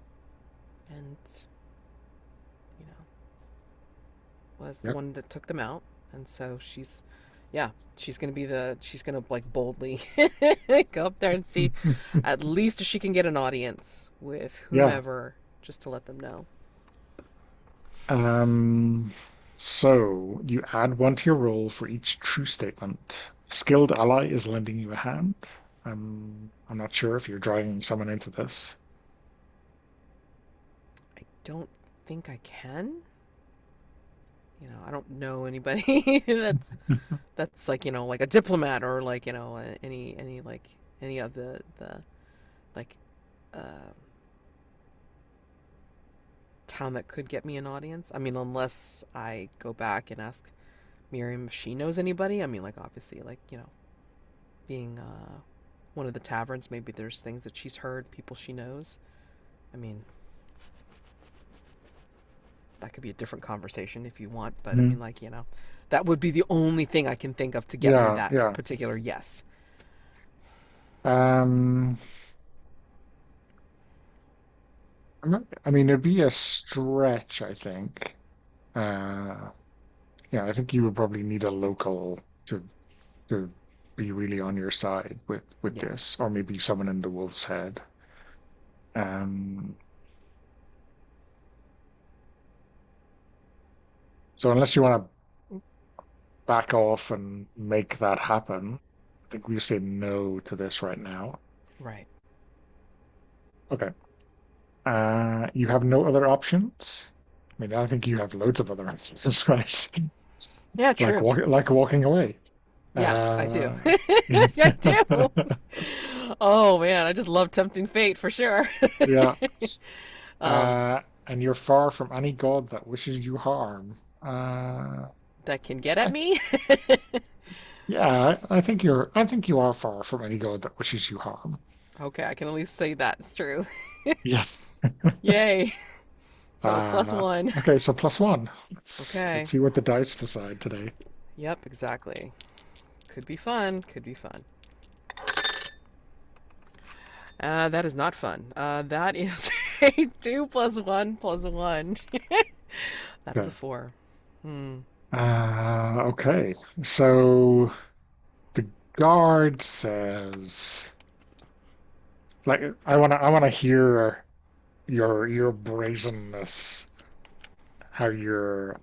Speaker 2: and, you know, was the
Speaker 1: Yep.
Speaker 2: one that took them out. And so yeah, she's gonna like boldly go up there and see at least if she can get an audience with
Speaker 1: Yeah.
Speaker 2: whomever just to let them know.
Speaker 1: Um, so you add one to your roll for each true statement. Skilled ally is lending you a hand. I'm not sure if you're drawing someone into this.
Speaker 2: I don't think I can. I don't know anybody that's like, like a diplomat or like, any like any of the like uh town that could get me an audience. I mean, unless I go back and ask Miriam if she knows anybody. I mean, like, obviously, like, being one of the taverns, maybe there's things that she's heard, people she knows. I mean, that could be a different conversation if you want, but I mean,
Speaker 1: Mhm.
Speaker 2: like, that would be the only thing I can think of to get me
Speaker 1: Yeah,
Speaker 2: that
Speaker 1: yeah.
Speaker 2: particular yes.
Speaker 1: Um, I mean, it'd be a stretch, I think. Uh, yeah, I think you would probably need a local to be really on your side with
Speaker 2: Yeah,
Speaker 1: this, or maybe someone in the Wolf's Head. Um, so unless you want to back off and make that happen, I think we say no to this right now.
Speaker 2: right.
Speaker 1: Okay. You have no other options? I mean, I think you have loads of other options, right?
Speaker 2: Yeah,
Speaker 1: Like
Speaker 2: true.
Speaker 1: walking away.
Speaker 2: Yeah, I do.
Speaker 1: Uh,
Speaker 2: I do. Oh man, I just love tempting fate for sure.
Speaker 1: yeah.
Speaker 2: um,
Speaker 1: And you're far from any god that wishes you harm.
Speaker 2: that can get at
Speaker 1: I,
Speaker 2: me.
Speaker 1: yeah, I think you are far from any god that wishes you harm.
Speaker 2: Okay, I can at least say that. It's true.
Speaker 1: Yes.
Speaker 2: Yay. So plus
Speaker 1: Uh,
Speaker 2: one.
Speaker 1: okay, so plus one. Let's
Speaker 2: Okay.
Speaker 1: see what the dice decide today.
Speaker 2: Yep, exactly. Could be fun. Could be fun. That is not fun. That is a 2 plus 1 plus 1. That is a
Speaker 1: Okay.
Speaker 2: 4. Hmm.
Speaker 1: Okay. So the guard says, like, I wanna hear your brazenness, how you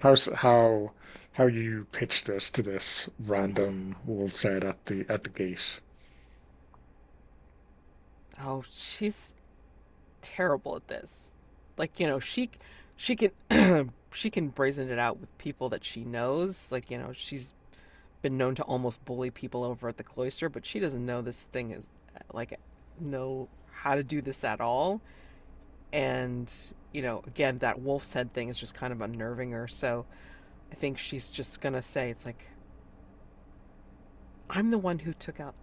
Speaker 1: pitch this to this random wolf said at the gate.
Speaker 2: Oh, she's terrible at this. Like, she can she can brazen it out with people that she knows. Like, she's been known to almost bully people over at the cloister, but she doesn't know this thing is like know how to do this at all. And, again, that wolf's head thing is just kind of unnerving her. So I think she's just gonna say it's like, I'm the one who took out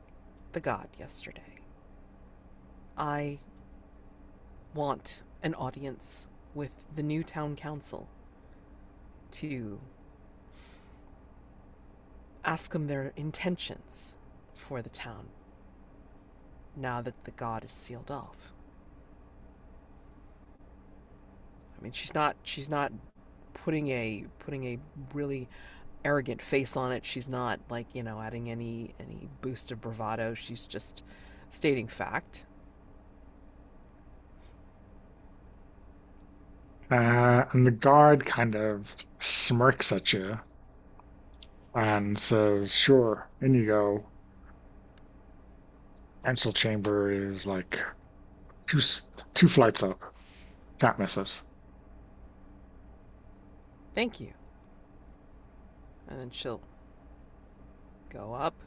Speaker 2: the god yesterday. I want an audience with the new town council to ask them their intentions for the town now that the god is sealed off. I mean, she's not putting a really arrogant face on it. She's not like, adding any boost of bravado. She's just stating fact.
Speaker 1: And the guard kind of smirks at you and says, "Sure, in you go." Council chamber is like two two flights up. Can't miss it.
Speaker 2: Thank you. And then she'll go up.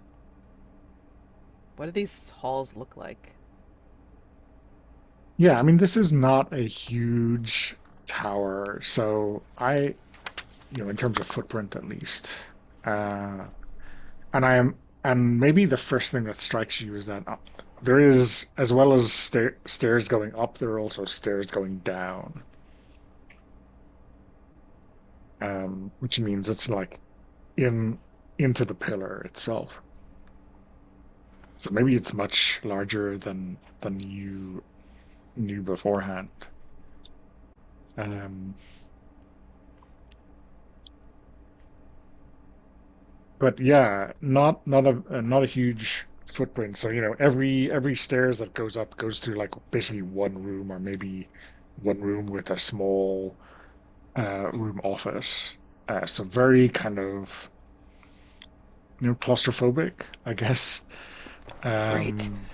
Speaker 2: What do these halls look like?
Speaker 1: Yeah, I mean, this is not a huge tower, so in terms of footprint at least. Uh, and maybe the first thing that strikes you is that there is, as well as stairs going up, there are also stairs going down, which means it's like in into the pillar itself. So maybe it's much larger than you knew beforehand. Um, but yeah, not a huge footprint. So every stairs that goes up goes through like basically one room or maybe one room with a small room office. So very kind of claustrophobic, I guess.
Speaker 2: Great.
Speaker 1: Um,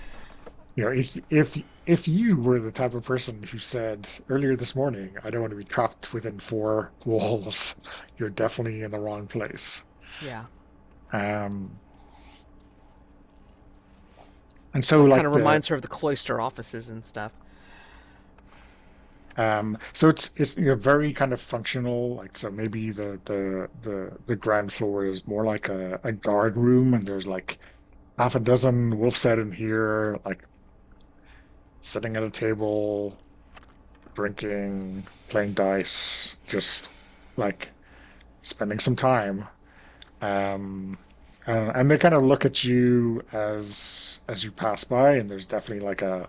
Speaker 1: if you were the type of person who said earlier this morning, I don't want to be trapped within four walls, you're definitely in the wrong place.
Speaker 2: Yeah.
Speaker 1: Um, and so
Speaker 2: That kind
Speaker 1: like
Speaker 2: of
Speaker 1: the
Speaker 2: reminds her of the cloister offices and stuff.
Speaker 1: so it's very kind of functional. Like so maybe the ground floor is more like a guard room, and there's like half a dozen wolf set in here, like sitting at a table, drinking, playing dice, just like spending some time. Um, and they kind of look at you as you pass by, and there's definitely like a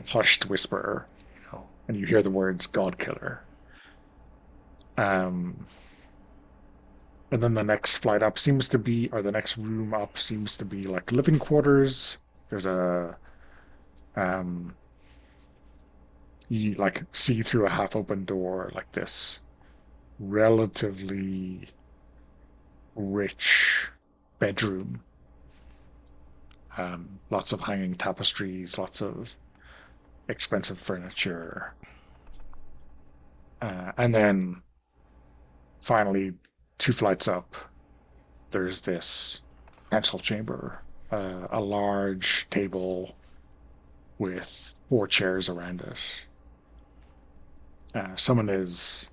Speaker 1: hushed whisper, and you hear the words "Godkiller." Um, and then the next flight up seems to be, or the next room up seems to be like living quarters. There's a um, you like see through a half open door like this relatively rich bedroom. Lots of hanging tapestries, lots of expensive furniture. And then finally, two flights up, there's this council chamber, a large table with four chairs around it. Someone is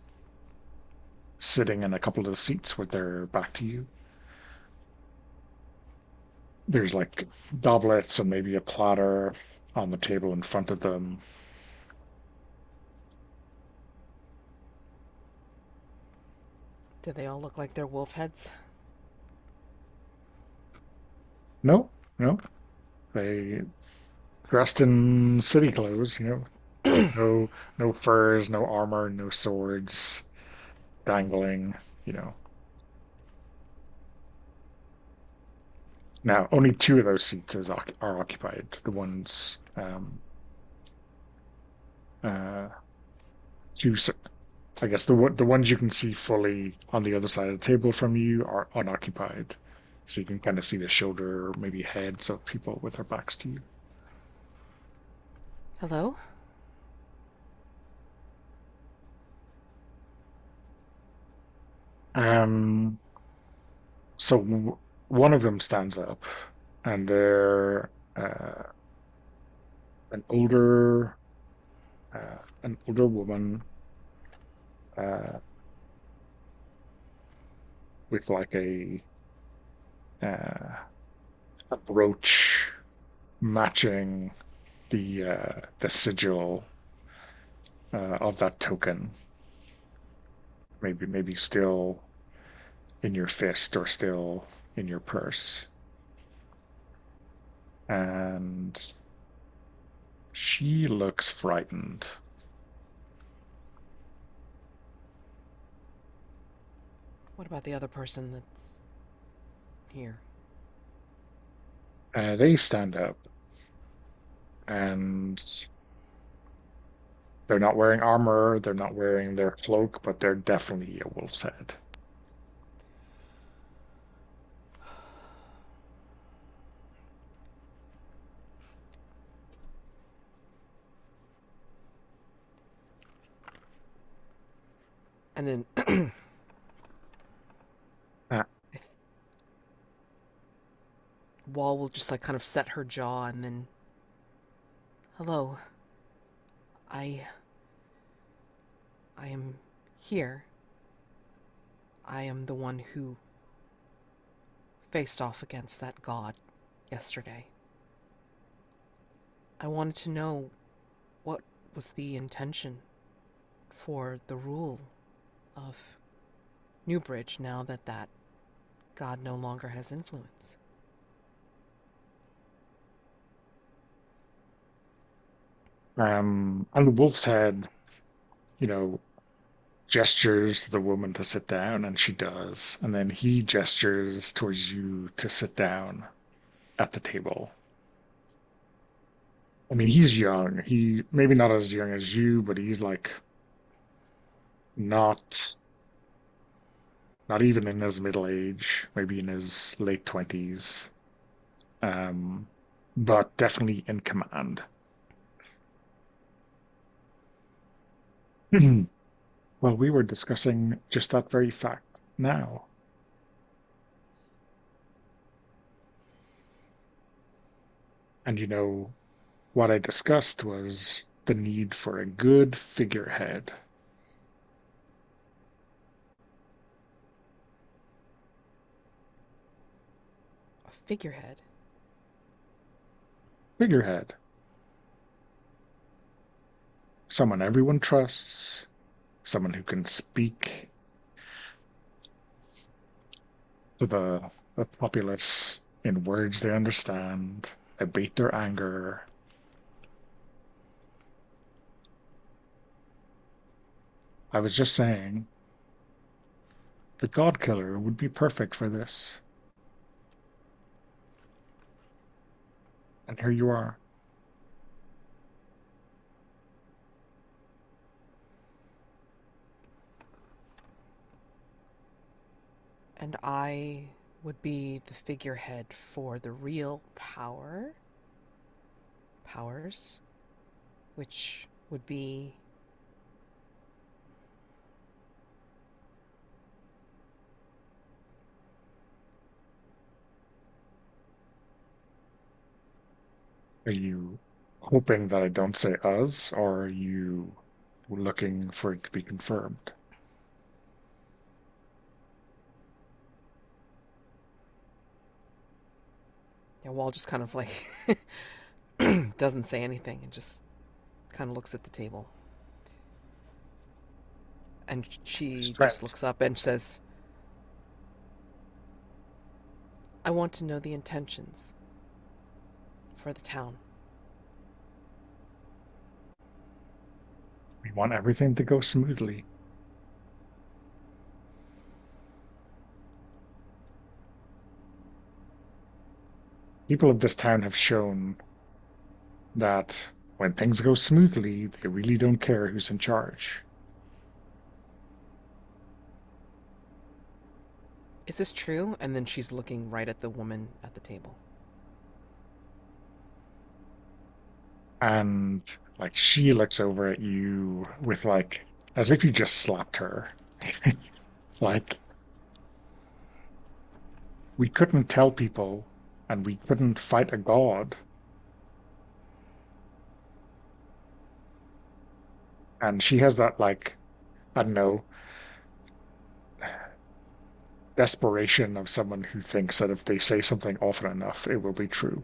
Speaker 1: sitting in a couple of the seats with their back to you. There's like goblets and maybe a platter on the table in front of them.
Speaker 2: Do they all look like they're wolf heads?
Speaker 1: No, no, they dressed in city clothes, no, no furs, no armor, no swords dangling, you know. Now, only two of those seats are occupied. The ones, uh, two, I guess the ones you can see fully on the other side of the table from you are unoccupied. So you can kind of see the shoulder, maybe heads of people with their backs to you.
Speaker 2: Hello?
Speaker 1: Um, so one of them stands up, and they're an older woman uh, with like uh, a brooch matching the sigil of that token. Maybe still in your fist or still in your purse. And she looks frightened.
Speaker 2: What about the other person that's here?
Speaker 1: They stand up and they're not wearing armor, they're not wearing their cloak, but they're definitely a wolf's head.
Speaker 2: And then
Speaker 1: Uh,
Speaker 2: Wall will just like kind of set her jaw and then, hello, I I am here. I am the one who faced off against that god yesterday. I wanted to know what was the intention for the rule of Newbridge now that that god no longer has influence.
Speaker 1: and the wolf's head, you know, gestures to the woman to sit down, and she does. And then he gestures towards you to sit down at the table. I mean, he's young. He maybe not as young as you, but he's like not not even in his middle age, maybe in his late 20s. Um, but definitely in command. Well, we were discussing just that very fact now. And what I discussed was the need for a good figurehead.
Speaker 2: A figurehead.
Speaker 1: Figurehead. Someone everyone trusts, someone who can speak to the populace in words they understand, abate their anger. I was just saying the Godkiller would be perfect for this. And here you are.
Speaker 2: And I would be the figurehead for the real powers, which would be
Speaker 1: Are you hoping that I don't say us, or are you looking for it to be confirmed?
Speaker 2: Yeah, Wall just kind of like doesn't say anything and just kind of looks at the table. And she just
Speaker 1: Strength.
Speaker 2: looks up and says, I want to know the intentions for the town.
Speaker 1: We want everything to go smoothly. People of this town have shown that when things go smoothly, they really don't care who's in charge.
Speaker 2: Is this true? And then she's looking right at the woman at the table.
Speaker 1: And like she looks over at you with like as if you just slapped her. Like we couldn't tell people and we couldn't fight a god. And she has that like, I don't know, desperation of someone who thinks that if they say something often enough, it will be true.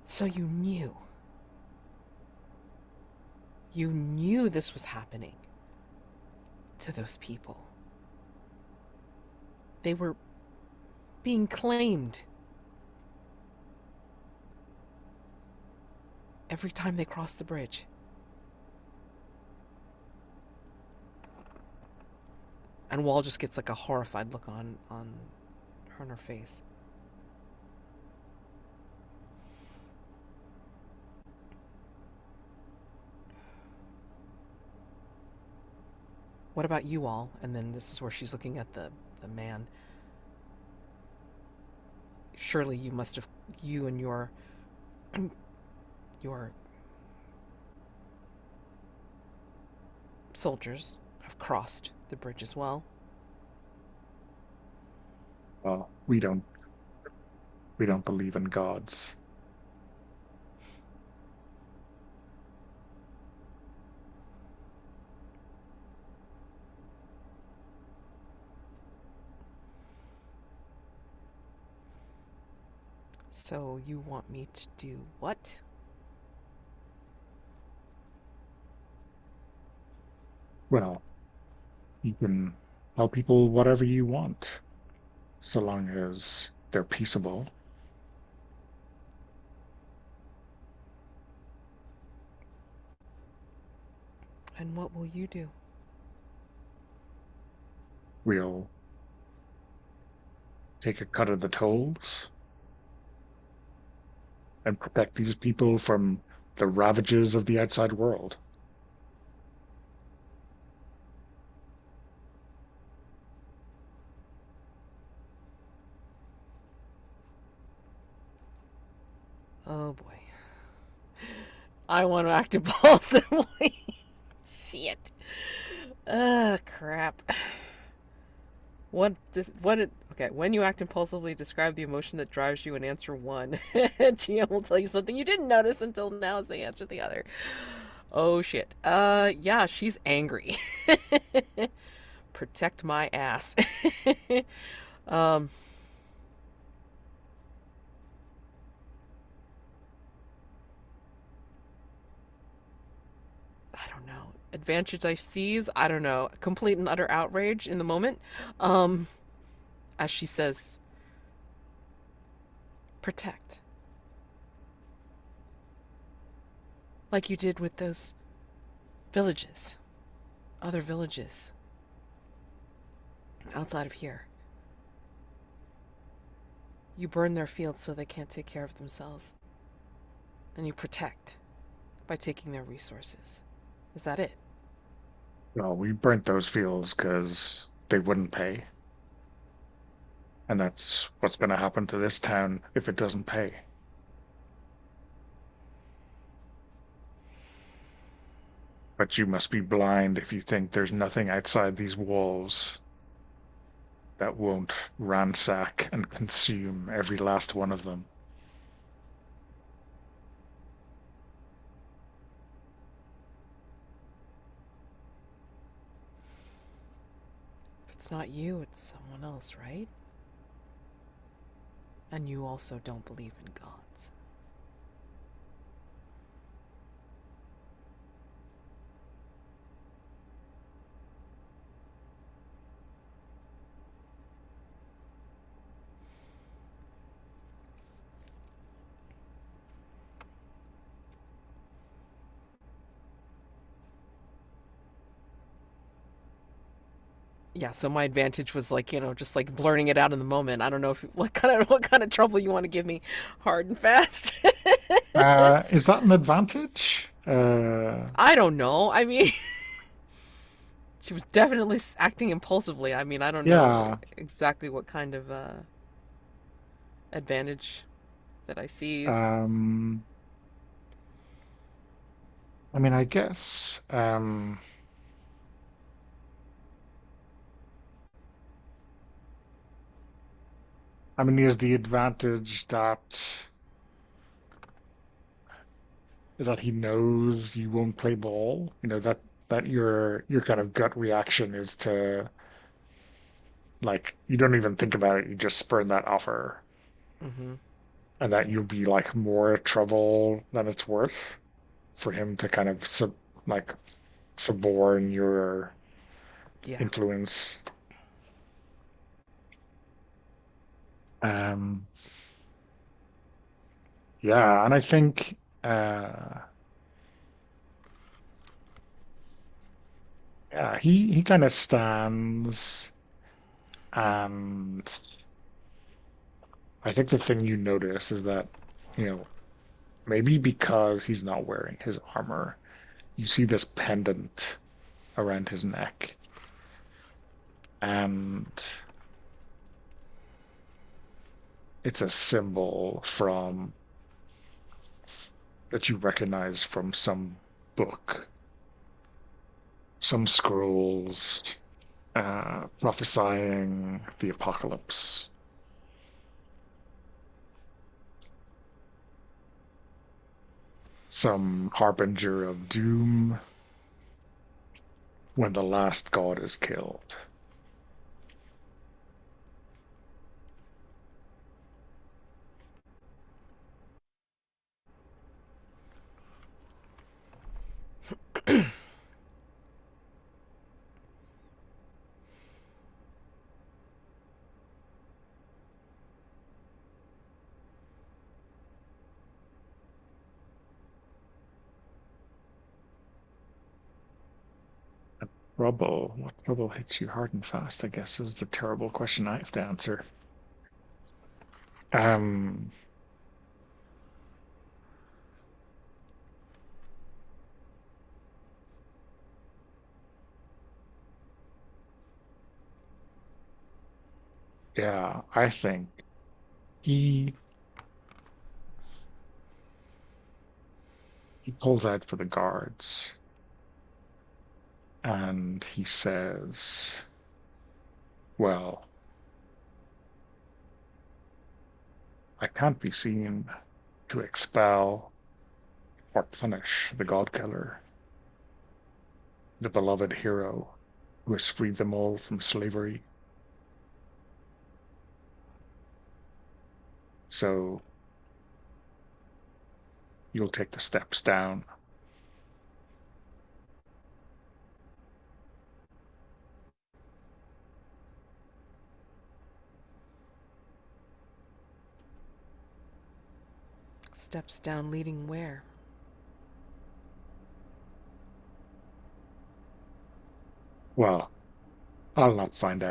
Speaker 2: So you knew. You knew this was happening to those people. They were being claimed every time they crossed the bridge. And Wall just gets like a horrified look on her and her face. What about you all? And then this is where she's looking at the man. Surely you must have, you and your soldiers have crossed the bridge as well.
Speaker 1: Well, we don't believe in gods.
Speaker 2: So you want me to do what?
Speaker 1: Well, you can tell people whatever you want, so long as they're peaceable.
Speaker 2: And what will you do?
Speaker 1: We'll take a cut of the tolls and protect these people from the ravages of the outside world.
Speaker 2: Oh boy. I want to act impulsively. Shit. Crap. Okay, when you act impulsively, describe the emotion that drives you and answer one. GM will tell you something you didn't notice until now as they answer the other. Oh shit. Yeah, she's angry. Protect my ass. um, I don't know. Advantage I seize, I don't know. Complete and utter outrage in the moment. Um, as she says, protect. Like you did with those villages. Other villages. Outside of here. You burn their fields so they can't take care of themselves. And you protect by taking their resources. Is that it?
Speaker 1: Well, we burnt those fields because they wouldn't pay. And that's what's going to happen to this town if it doesn't pay. But you must be blind if you think there's nothing outside these walls that won't ransack and consume every last one of them.
Speaker 2: It's not you, it's someone else, right? And you also don't believe in gods. Yeah, so my advantage was like, just like blurting it out in the moment. I don't know if what kind of trouble you want to give me, hard and fast.
Speaker 1: Is that an advantage?
Speaker 2: I don't know. I mean, she was definitely acting impulsively. I mean, I don't know
Speaker 1: Yeah.
Speaker 2: exactly what kind of advantage that I seize.
Speaker 1: Um, I mean, I guess. I mean, is the advantage that he knows you won't play ball? You know, that your kind of gut reaction is to like you don't even think about it, you just spurn that offer,
Speaker 2: Mm-hmm.
Speaker 1: and that
Speaker 2: Yeah.
Speaker 1: you'll be like more trouble than it's worth for him to kind of like suborn your
Speaker 2: Yeah.
Speaker 1: influence. Um, yeah, and I think yeah, he kind of stands, and I think the thing you notice is that, you know, maybe because he's not wearing his armor, you see this pendant around his neck, and it's a symbol from that you recognize from some book, some scrolls prophesying the apocalypse, some harbinger of doom when the last god is killed. Trouble. What trouble hits you hard and fast, I guess, is the terrible question I have to answer. Um, yeah, I think he he pulls out for the guards and he says, "Well, I can't be seen to expel or punish the Godkiller, the beloved hero who has freed them all from slavery. So you'll take the steps down."
Speaker 2: Steps down leading where?
Speaker 1: Well, I'll not find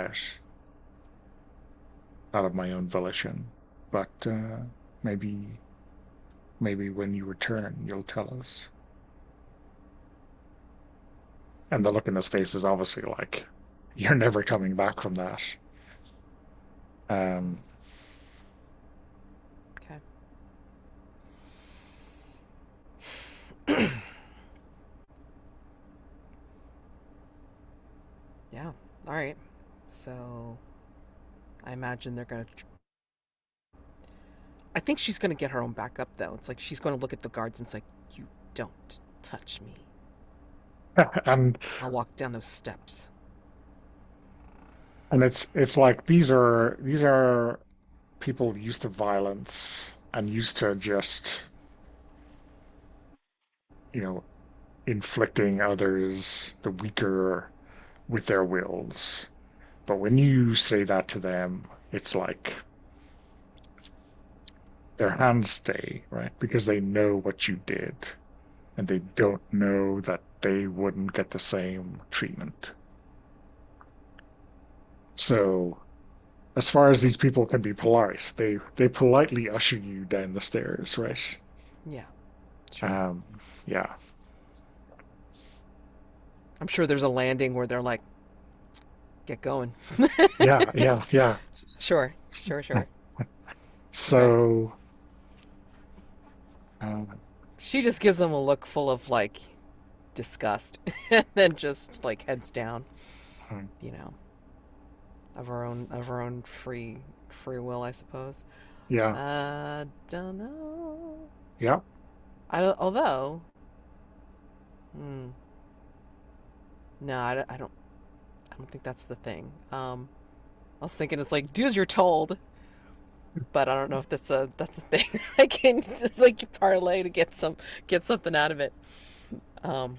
Speaker 1: out of my own volition, but maybe maybe when you return, you'll tell us. And the look in his face is obviously like, you're never coming back from that. Um,
Speaker 2: Okay. Yeah. All right. So I imagine they're gonna. I think she's gonna get her own back up though. It's like she's gonna look at the guards and it's like, "You don't touch me.
Speaker 1: and
Speaker 2: I'll walk down those steps."
Speaker 1: And it's like these are people used to violence and used to just, you know, inflicting others, the weaker, with their wills. But when you say that to them, it's like their hands stay, right? Because they know what you did, and they don't know that they wouldn't get the same treatment. So, as far as these people can be polite, they politely usher you down the stairs, right?
Speaker 2: Yeah, sure.
Speaker 1: Um, yeah,
Speaker 2: I'm sure there's a landing where they're like, "Get going."
Speaker 1: yeah, yeah, yeah.
Speaker 2: Sure, sure, sure. Exactly.
Speaker 1: So, um,
Speaker 2: She just gives them a look full of like disgust, and then just like heads down. You know, of her own free will, I suppose.
Speaker 1: yeah,
Speaker 2: Don't know.
Speaker 1: yeah.
Speaker 2: Although, hmm, no, I don't think that's the thing. I was thinking it's like do as you're told, but I don't know if that's a thing I can like parlay to get something out of it. Um,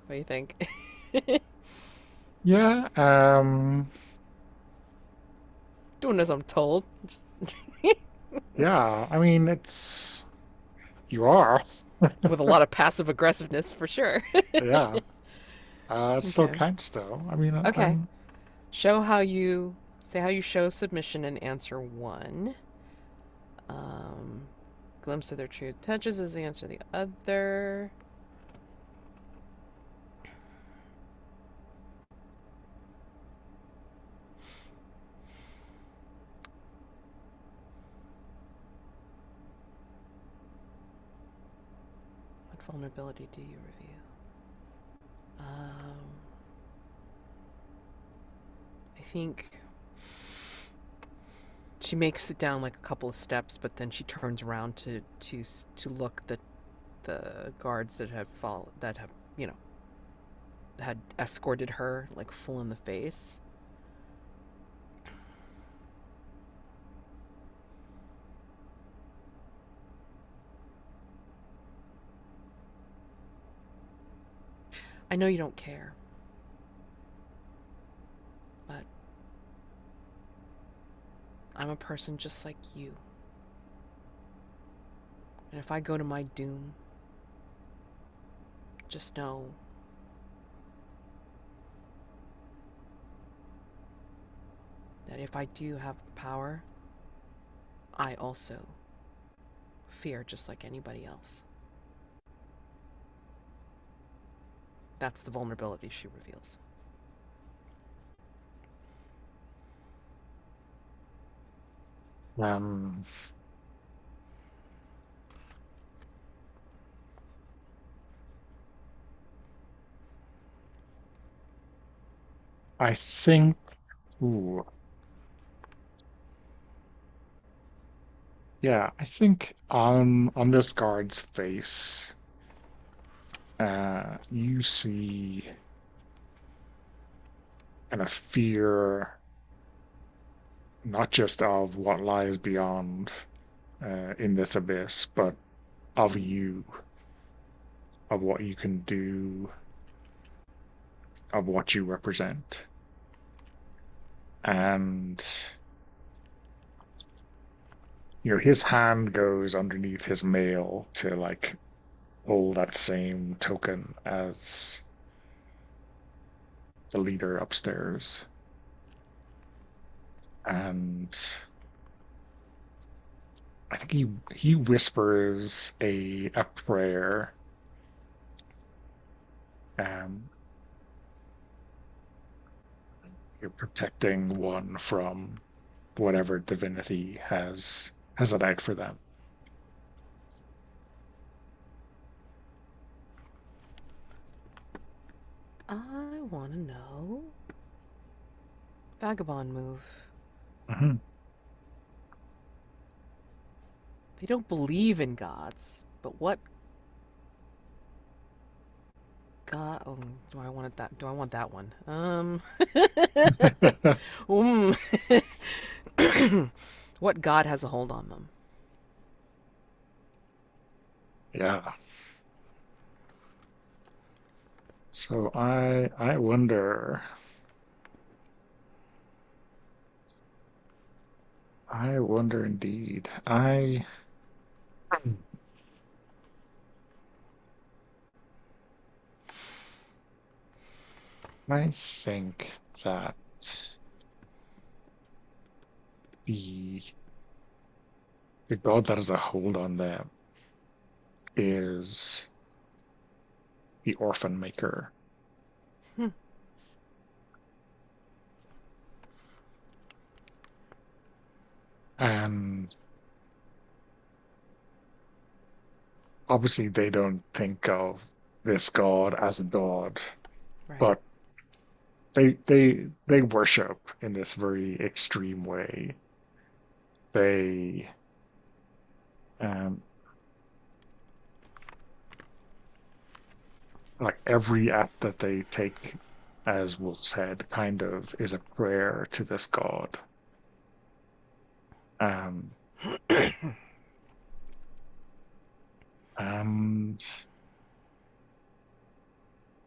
Speaker 2: what do you think?
Speaker 1: Yeah,
Speaker 2: Doing as I'm told, just
Speaker 1: yeah. I mean, it's you are.
Speaker 2: with a lot of passive aggressiveness for sure.
Speaker 1: Yeah. It still
Speaker 2: Okay.
Speaker 1: counts though. I mean,
Speaker 2: Okay. Show how you say how you show submission in answer one. Um, glimpse of their true touches is the answer the other. What vulnerability do you reveal? Um, I think she makes it down like a couple of steps, but then she turns around to look the guards that have you know had escorted her like full in the face. I know you don't care, but I'm a person just like you. And if I go to my doom, just know that if I do have the power, I also fear just like anybody else. That's the vulnerability she reveals.
Speaker 1: um, I think. Ooh, yeah. I think on this guard's face, you see kind of fear, not just of what lies beyond in this abyss, but of you, of what you can do, of what you represent. And his hand goes underneath his mail to like hold that same token as the leader upstairs. And I think he whispers a prayer, um, you're protecting one from whatever divinity has it out for them.
Speaker 2: I want to know. Vagabond move.
Speaker 1: Mhm.
Speaker 2: They don't believe in gods, but what God, oh, do I want that? Do I want that one? What god has a hold on them?
Speaker 1: Yeah. So I wonder. I wonder indeed. I think that the the god that has a hold on them is the orphan maker.
Speaker 2: Hmm,
Speaker 1: And obviously they don't think of this god as a god,
Speaker 2: right.
Speaker 1: but they worship in this very extreme way. They um like every act that they take, as was said, kind of is a prayer to this god. Um and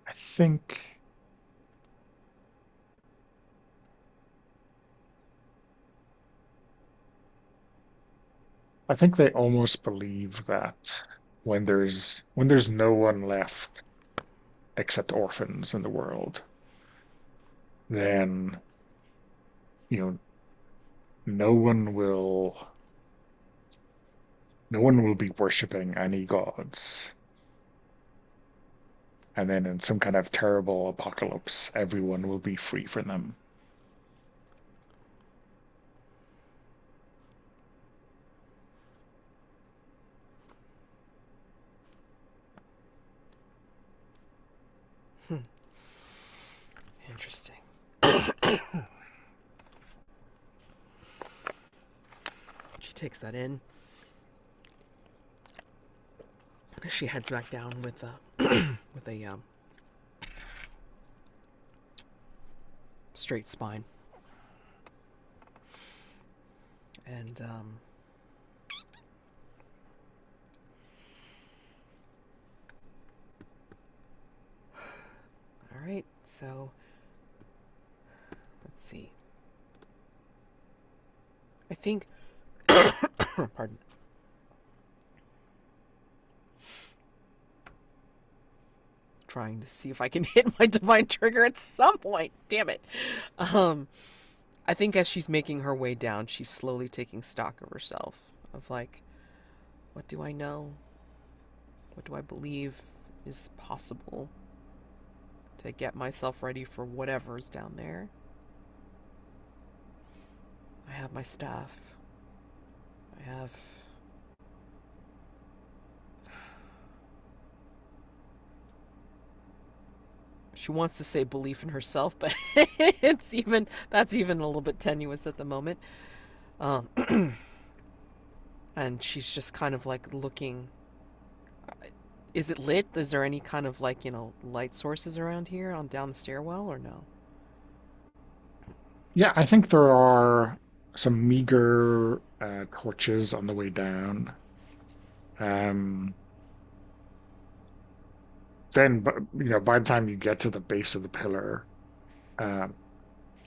Speaker 1: I think I think they almost believe that when there's no one left except orphans in the world, then you know no one will no one will be worshiping any gods. And then in some kind of terrible apocalypse, everyone will be free from them.
Speaker 2: Hmm, interesting. She takes that in. She heads back down with with a straight spine, and all right. So let's see. I think. Pardon. Trying to see if I can hit my divine trigger at some point. Damn it. Um, I think as she's making her way down, she's slowly taking stock of herself. Of like, what do I know? What do I believe is possible to get myself ready for whatever's down there? I have my staff. I have. She wants to say belief in herself, but that's even a little bit tenuous at the moment. Um, and she's just kind of like looking. Is it lit? Is there any kind of like light sources around here on down the stairwell or no?
Speaker 1: Yeah, I think there are some meager torches on the way down. Um, then, but by the time you get to the base of the pillar, um,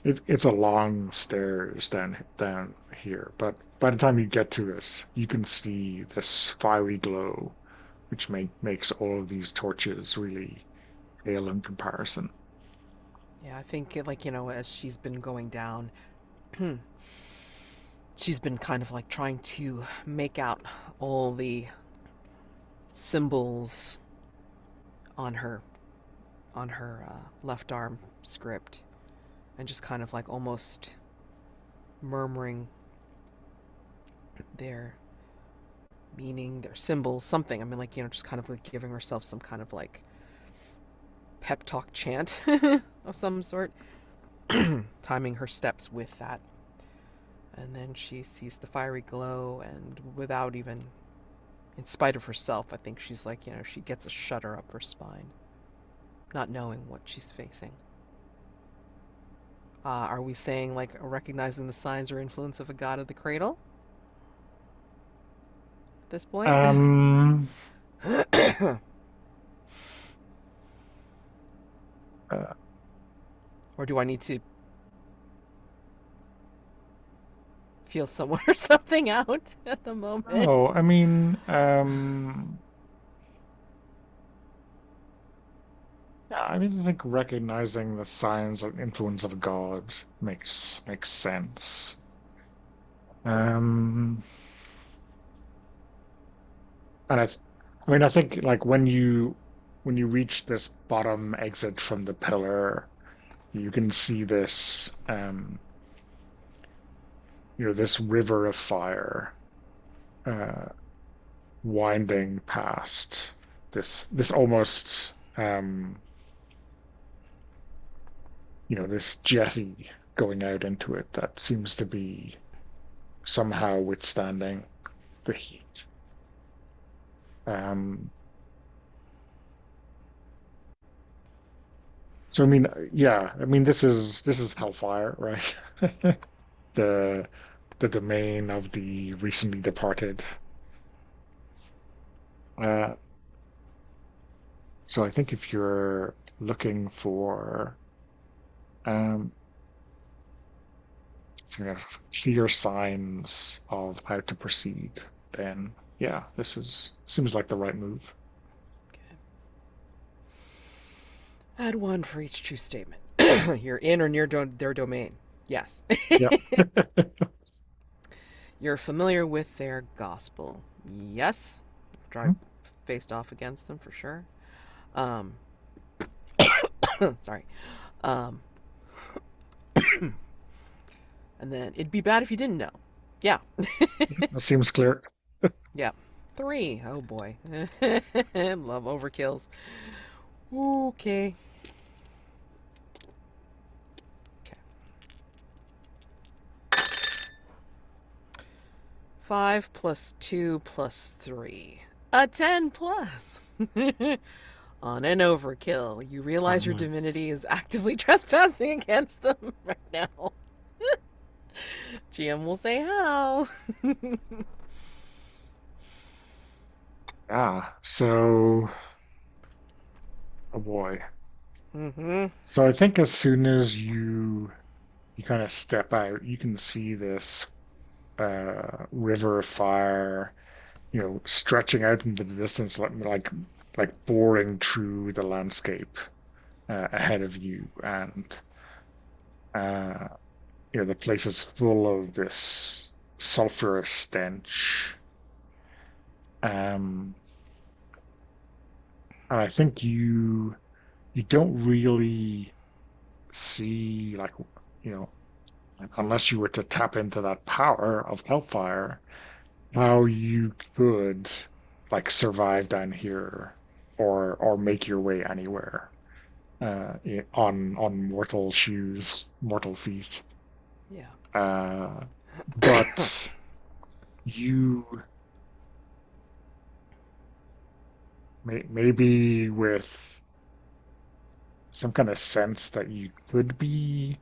Speaker 1: it's a long stairs down here. But by the time you get to it, you can see this fiery glow, which makes all of these torches really pale in comparison.
Speaker 2: Yeah, I think like as she's been going down, she's been kind of like trying to make out all the symbols on her left arm script, and just kind of like almost murmuring their meaning, their symbols, something. I mean, like just kind of like giving herself some kind of like pep talk chant of some sort, timing her steps with that. And then she sees the fiery glow, and without even, in spite of herself, I think she's like, she gets a shudder up her spine. not knowing what she's facing. Are we saying like recognizing the signs or influence of a god of the cradle at this point?
Speaker 1: Um, uh,
Speaker 2: Or do I need to feel someone or something out at the
Speaker 1: no,
Speaker 2: moment?
Speaker 1: I mean, yeah, I mean, I think recognizing the signs and influence of God makes sense. Um, and I mean, I think like when you reach this bottom exit from the pillar, you can see this, this river of fire, uh, winding past this almost, this jetty going out into it that seems to be somehow withstanding the heat. Um, so I mean, yeah, I mean this is hellfire, right? The the domain of the recently departed. Uh, so I think if you're looking for um, sort of clear signs of how to proceed, then yeah, this is seems like the right move.
Speaker 2: Okay. Add one for each true statement. You're in or near their domain. Yes.
Speaker 1: Yeah.
Speaker 2: You're familiar with their gospel. Yes. Drive faced off against them for sure. Um, sorry. Um, and then it'd be bad if you didn't know. Yeah.
Speaker 1: That seems clear.
Speaker 2: Yeah. Three. Oh boy. Love overkills. Okay. Okay. 5 plus 2 plus 3. A 10 plus. On an overkill, you realize your
Speaker 1: Um,
Speaker 2: divinity is actively trespassing against them right now. GM will say how.
Speaker 1: yeah. So, oh boy.
Speaker 2: Mm-hmm.
Speaker 1: So I think as soon as you kind of step out, you can see this river of fire, stretching out into the distance, like boring through the landscape ahead of you, and uh, the place is full of this sulfurous stench. Um, and I think you don't really see you know unless you were to tap into that power of hellfire, how you could survive down here or make your way anywhere on mortal shoes, mortal feet.
Speaker 2: Yeah.
Speaker 1: Uh, but you maybe with some kind of sense that you could be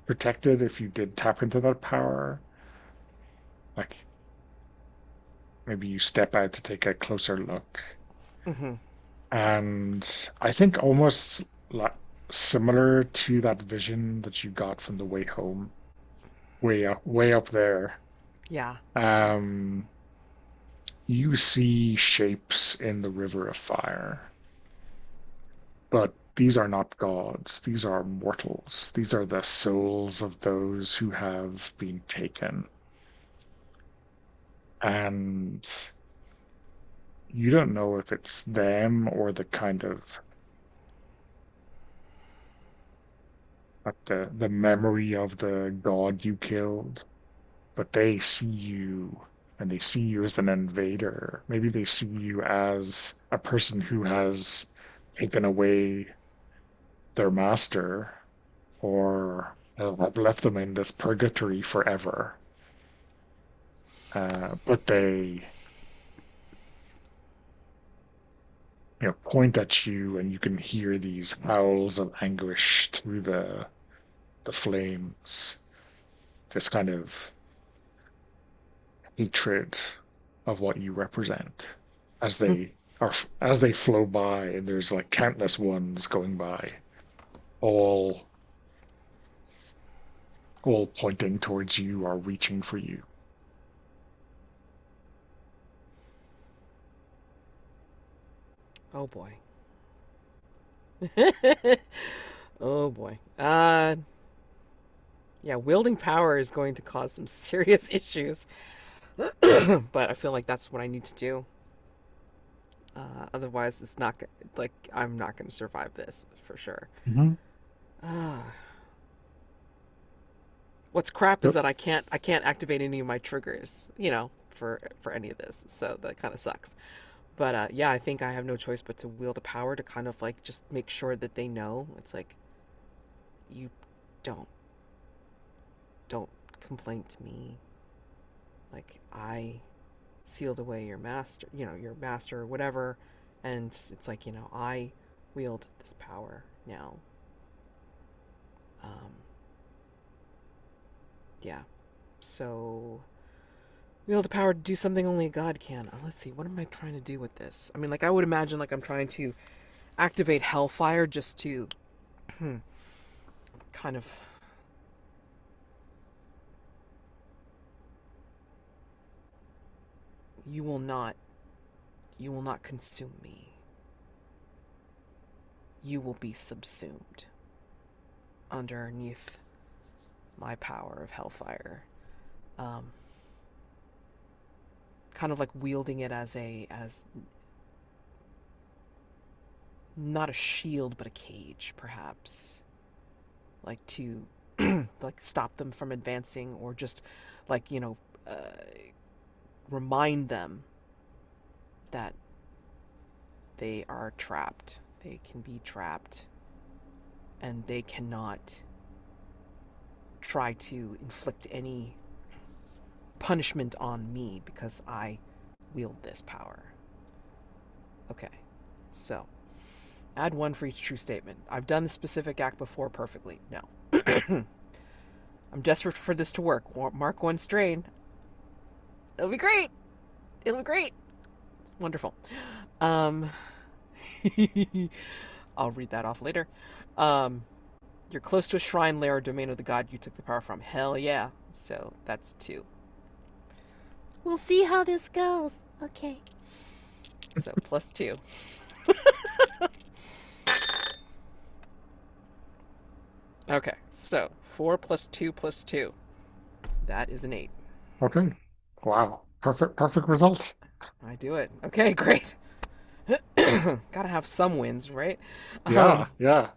Speaker 1: protected if you did tap into that power, like maybe you step out to take a closer look.
Speaker 2: Mm-hmm.
Speaker 1: And I think almost like similar to that vision that you got from the way home, way up there.
Speaker 2: Yeah.
Speaker 1: Um, you see shapes in the river of fire, but these are not gods. These are mortals. These are the souls of those who have been taken. And you don't know if it's them or the kind of the memory of the god you killed, but they see you and they see you as an invader. Maybe they see you as a person who has taken away their master or have left them in this purgatory forever. But point at you, and you can hear these howls of anguish through the flames. This kind of hatred of what you represent as they flow by, and there's like countless ones going by, all all pointing towards you or reaching for you.
Speaker 2: Oh boy. Oh boy. Yeah, wielding power is going to cause some serious issues, but I feel like that's what I need to do. Otherwise, it's not like I'm not going to survive this for sure.
Speaker 1: Hmm.
Speaker 2: Uh, what's crap is
Speaker 1: Yep.
Speaker 2: that I can't activate any of my triggers, for any of this. So that kind of sucks. But yeah, I think I have no choice but to wield a power to kind of like just make sure that they know. It's like you don't don't complain to me. Like I sealed away your master, your master or whatever, and it's like, I wield this power now. Um, yeah. So wield the power to do something only a god can. Let's see, what am I trying to do with this? I mean, like I would imagine like I'm trying to activate hellfire just to kind of you will not you will not consume me. You will be subsumed underneath my power of hellfire. Um, Kind of like wielding it as not a shield but a cage, perhaps, like to like stop them from advancing, or just like remind them that they are trapped. They can be trapped, and they cannot try to inflict any punishment on me because I wield this power. Okay, so add one for each true statement. I've done the specific act before perfectly. No. I'm desperate for this to work. Mark one strain. It'll be great. It'll be great. Wonderful. Um, I'll read that off later. Um, you're close to a shrine lair or domain of the god you took the power from. Hell yeah. So that's two. We'll see how this goes. Okay. So plus two. Okay. So 4 plus 2 plus 2. That is an 8.
Speaker 1: Okay. Wow. Perfect result.
Speaker 2: I do it. Okay, great. Gotta have some wins, right? Um,
Speaker 1: Yeah, yeah.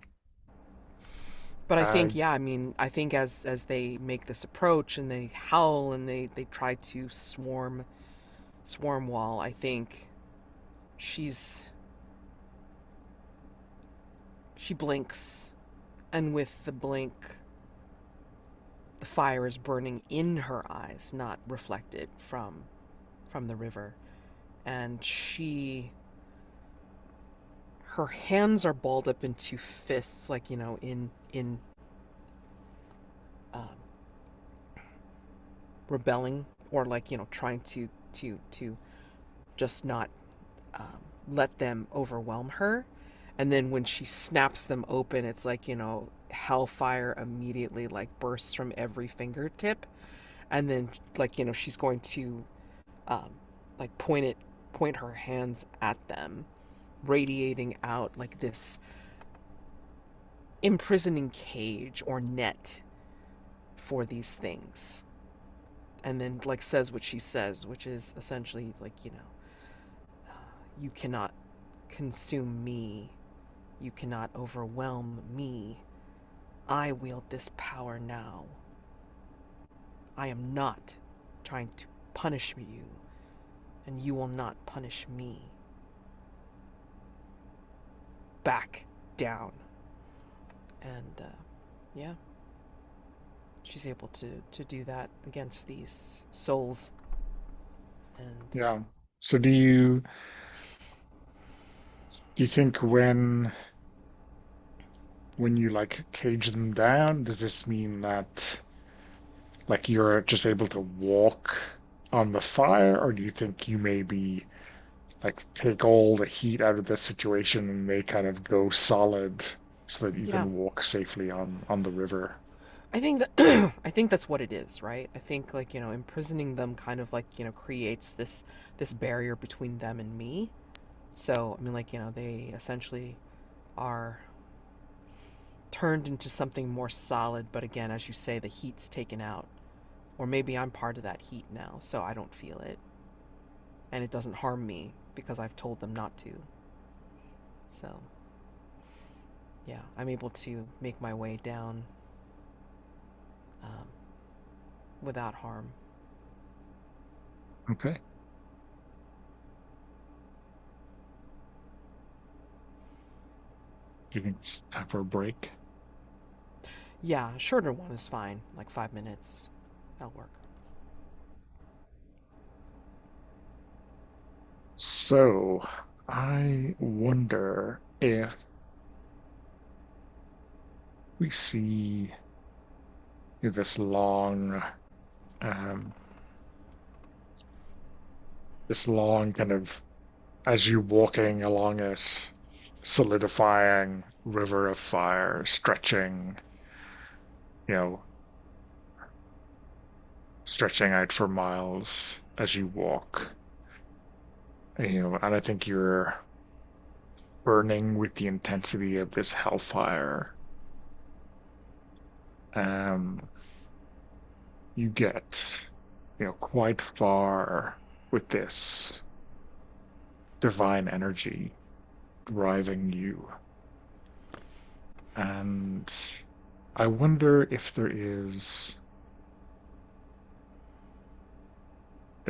Speaker 2: but I
Speaker 1: Uh,
Speaker 2: think, yeah, I mean, I think as they make this approach and they howl and they try to swarm wall, I think she's she blinks, and with the blink, the fire is burning in her eyes, not reflected from the river, and her hands are balled up into fists, like in um, rebelling, or like trying to just not let them overwhelm her. And then when she snaps them open, it's like hellfire immediately like bursts from every fingertip, and then like she's going to um, like point her hands at them, radiating out like this imprisoning cage or net for these things, and then like says what she says, which is essentially like you cannot consume me, you cannot overwhelm me. I wield this power now. I am not trying to punish you, and you will not punish me. Back down. And yeah, she's able to do that against these souls. And
Speaker 1: yeah. So do you Do you think when you like cage them down, does this mean that like you're just able to walk on the fire, or do you think you maybe like take all the heat out of the situation and they kind of go solid so that you
Speaker 2: Yeah,
Speaker 1: can walk safely on the river?
Speaker 2: I think that I think that's what it is, right? I think like, imprisoning them kind of like, creates this barrier between them and me. So, I mean like, they essentially are turned into something more solid, but again, as you say, the heat's taken out. Or maybe I'm part of that heat now, so I don't feel it. And it doesn't harm me because I've told them not to. So, yeah, I'm able to make my way down um, without harm.
Speaker 1: Okay. Do you think it's time for a break?
Speaker 2: Yeah, a shorter one is fine, like 5 minutes. That'll work.
Speaker 1: So, I wonder if we see this um, this long kind of, as you walking along it, solidifying river of fire, stretching, you know, stretching out for miles as you walk. And I think you're burning with the intensity of this hellfire. Um, you get, quite far with this divine energy driving you. And I wonder if there's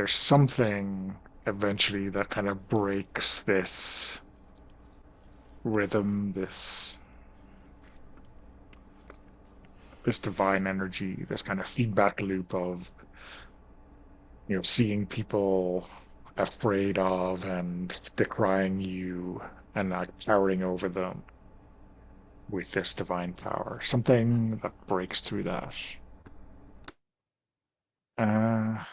Speaker 1: something eventually that kind of breaks this rhythm, this divine energy, this kind of feedback loop of, seeing people afraid of and decrying you and not towering over them with this divine power. Something that breaks through that. Uh,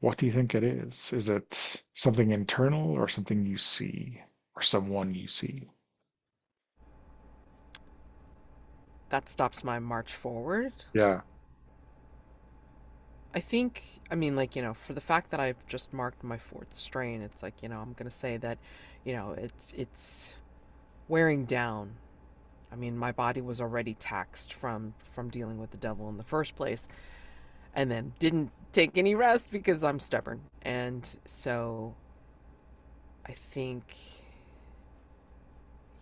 Speaker 1: what do you think it is? Is it something internal or something you see or someone you see?
Speaker 2: That stops my march forward.
Speaker 1: Yeah.
Speaker 2: I think, I mean, like, for the fact that I've just marked my fourth strain, it's like, I'm going to say that, it's wearing down. I mean, my body was already taxed from dealing with the devil in the first place, and then didn't take any rest because I'm stubborn. And so I think,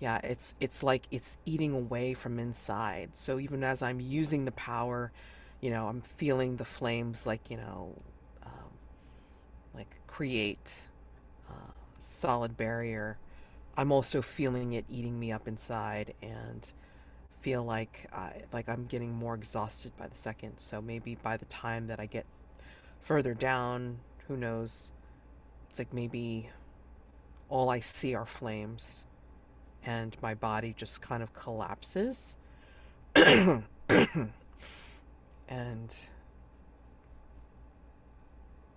Speaker 2: yeah, it's like it's eating away from inside. So even as I'm using the power, I'm feeling the flames like, um, like create a solid barrier. I'm also feeling it eating me up inside and feel like I'm getting more exhausted by the second. So maybe by the time that I get further down, who knows? It's like maybe all I see are flames and my body just kind of collapses. And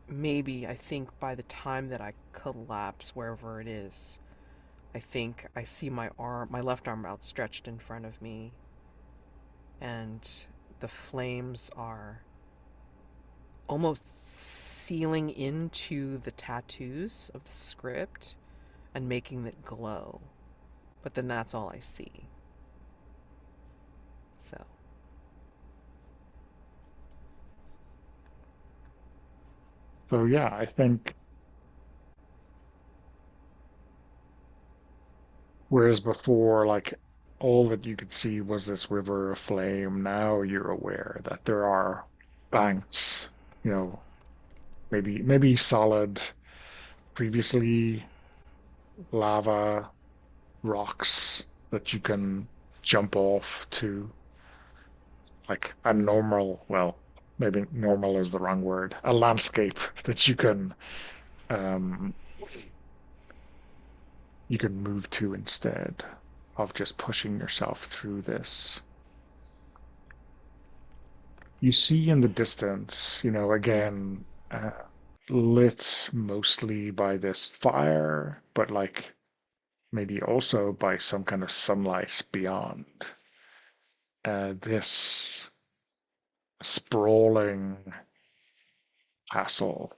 Speaker 2: maybe I think by the time that I collapse wherever it is, I think I see my left arm outstretched in front of me, and the flames are almost sealing into the tattoos of the script and making it glow. But then that's all I see. So,
Speaker 1: So yeah, I think whereas before, like all that you could see was this river of flame, now you're aware that there are banks, you know, maybe solid, previously lava rocks that you can jump off to, like a normal, well, maybe normal is the wrong word, a landscape that you can um you can move to instead of just pushing yourself through this. You see in the distance, again, lit mostly by this fire, but like maybe also by some kind of sunlight beyond. This sprawling castle.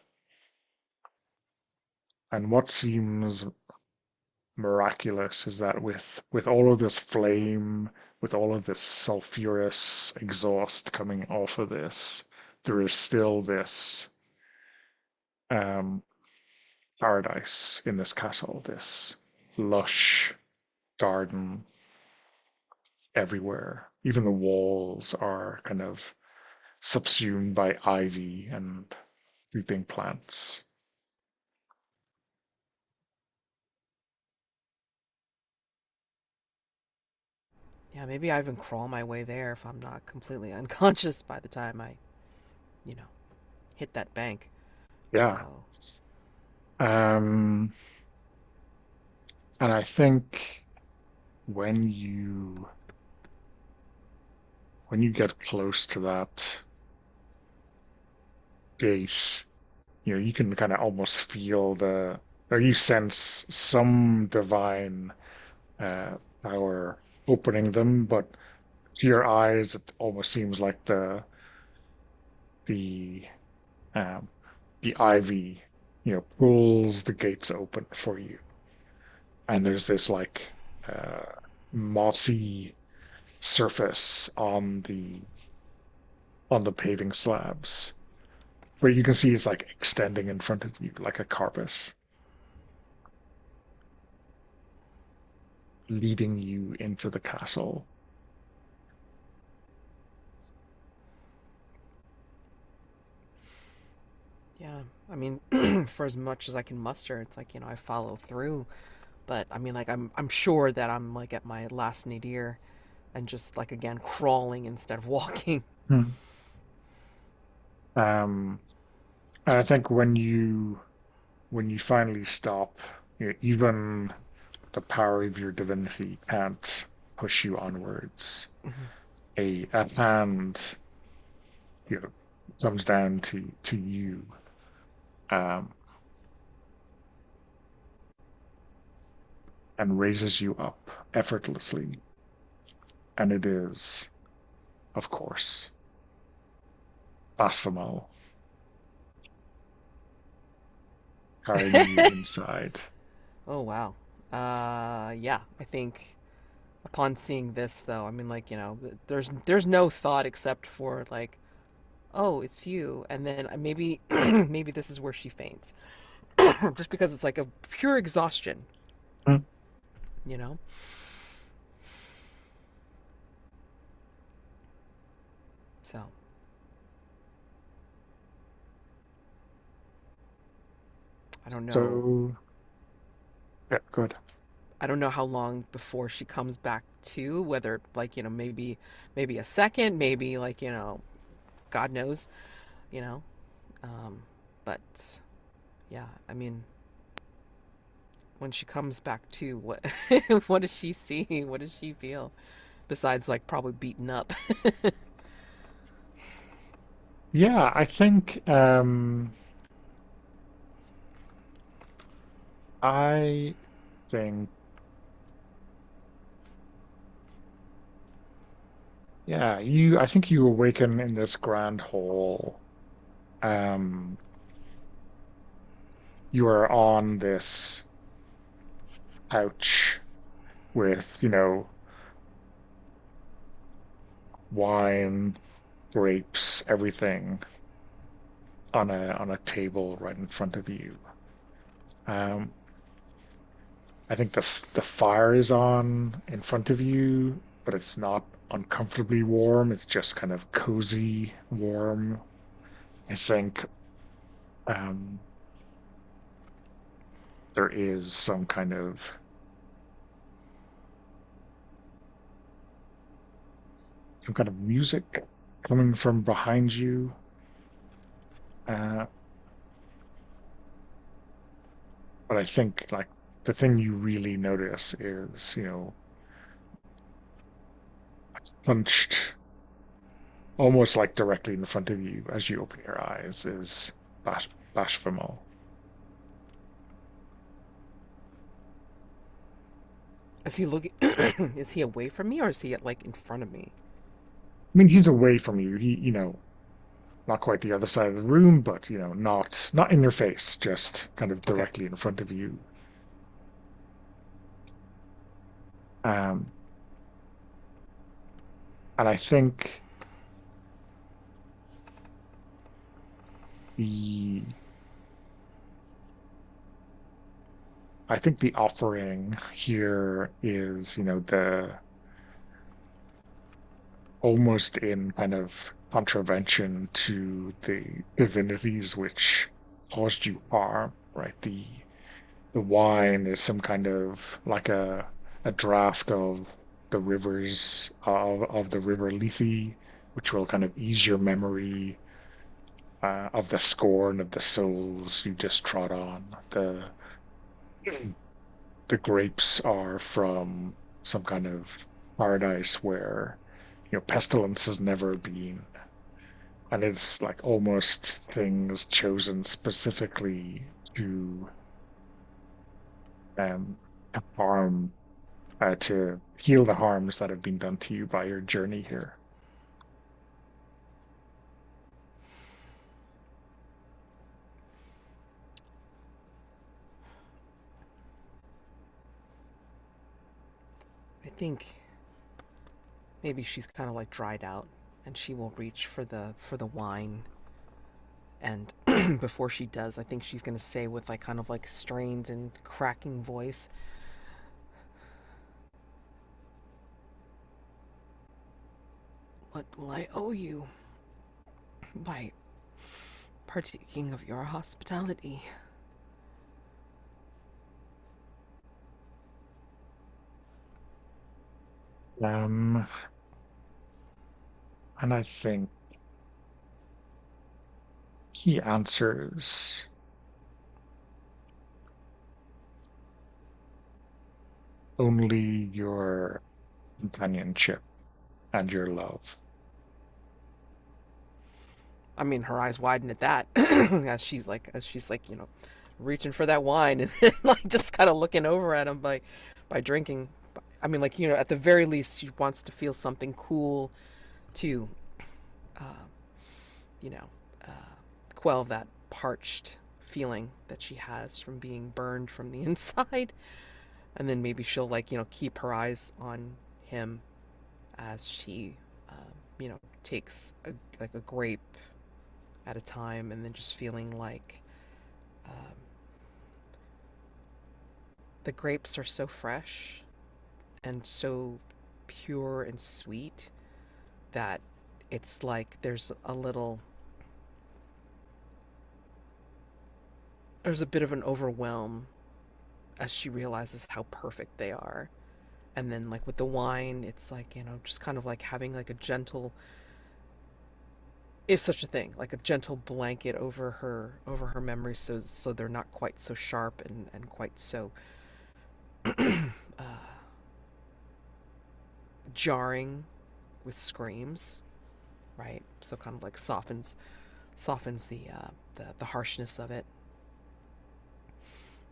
Speaker 1: And what seems miraculous is that with all of this flame, with all of this sulfurous exhaust coming off of this, there is still this um, paradise in this castle, this lush garden everywhere. Even the walls are kind of subsumed by ivy and creeping plants.
Speaker 2: Yeah, maybe I even crawl my way there if I'm not completely unconscious by the time I, you know, hit that bank.
Speaker 1: Yeah.
Speaker 2: So,
Speaker 1: Um, and I think when you when you get close to that gate, you can kind of almost feel or you sense some divine uh, power opening them, but to your eyes, it almost seems like the um, the ivy, pulls the gates open for you, and there's this like uh, mossy surface on the paving slabs where you can see it's like extending in front of you like a carpet, leading you into the castle.
Speaker 2: yeah, I mean, for as much as I can muster, it's like, I follow through. But I mean, like, I'm sure that I'm like at my last nadir and just like again crawling instead of walking.
Speaker 1: Hmm. Um, and I think when you finally stop, even the power of your divinity can't push you onwards. A hand, you know, comes down to you, um, and raises you up effortlessly. And it is, of course, Blasphemo carrying you inside.
Speaker 2: Oh wow. Yeah, I think upon seeing this though, I mean, like, there's no thought except for like, oh, it's you, and then maybe maybe this is where she faints, just because it's like a pure exhaustion,
Speaker 1: Mm.
Speaker 2: you know. So I don't know.
Speaker 1: So, yeah, good.
Speaker 2: I don't know how long before she comes back to, whether like, maybe a second, maybe like, God knows, you know. Um, but yeah, I mean, when she comes back to, what what does she see? What does she feel? Besides like probably beaten up.
Speaker 1: Yeah, I think I think yeah, I think you awaken in this grand hall. Um, you are on this couch with, wine, grapes, everything on a table right in front of you. Um, I think the fire is on in front of you, but it's not uncomfortably warm. It's just kind of cozy warm. I think um, there is some kind of music coming from behind you. Uh, but I think like the thing you really notice is, punched almost like directly in front of you as you open your eyes is Bashfamo.
Speaker 2: Is he looking? Is he away from me, or is he like in front of me?
Speaker 1: I mean, he's away from you. He, not quite the other side of the room, but not in your face, just kind of
Speaker 2: Okay.
Speaker 1: directly in front of you. Um, and the I think the offering here is, the almost in kind of contravention to the divinities which caused you harm, right? The wine is some kind of like a draft of the rivers of the river Lethe, which will kind of ease your memory of the scorn of the souls you just trod on. The grapes are from some kind of paradise where pestilence has never been, and it's like almost things chosen specifically to um harm to heal the harms that have been done to you by your journey here.
Speaker 2: I think maybe she's kind of like dried out, and she will reach for the wine. And before she does, I think she's gonna say with like kind of like strained and cracking voice, "What will I owe you by partaking of your hospitality?"
Speaker 1: Um, and I think he answers only your companionship and your love.
Speaker 2: I mean, her eyes widen at that as she's like reaching for that wine and like just kind of looking over at him by drinking. I mean, like at the very least, she wants to feel something cool to uh, you know uh, quell that parched feeling that she has from being burned from the inside, and then maybe she'll like keep her eyes on him as she takes like a grape at a time, and then just feeling like um, the grapes are so fresh and so pure and sweet that it's like there's a bit of an overwhelm as she realizes how perfect they are. And then like with the wine, it's like just kind of like having like a gentle, if such a thing, like a gentle blanket over her memories, so they're not quite so sharp and quite so uh, jarring with screams, right? So kind of like softens the harshness of it,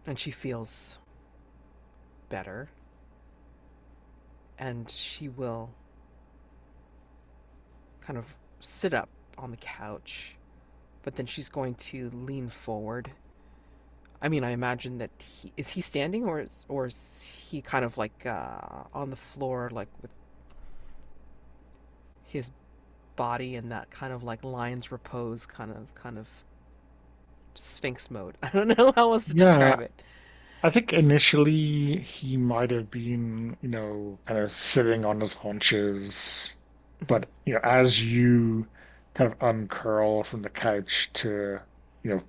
Speaker 2: and she feels better, and she will kind of sit up on the couch, but then she's going to lean forward. I mean, I imagine that he standing, or is he kind of like on the floor, like with his body in that kind of like lion's repose kind of sphinx mode. I don't know how else to
Speaker 1: Yeah,
Speaker 2: describe it.
Speaker 1: I think initially he might have been, kind of sitting on his haunches,
Speaker 2: Hmm.
Speaker 1: but as you kind of uncurl from the couch to, you know,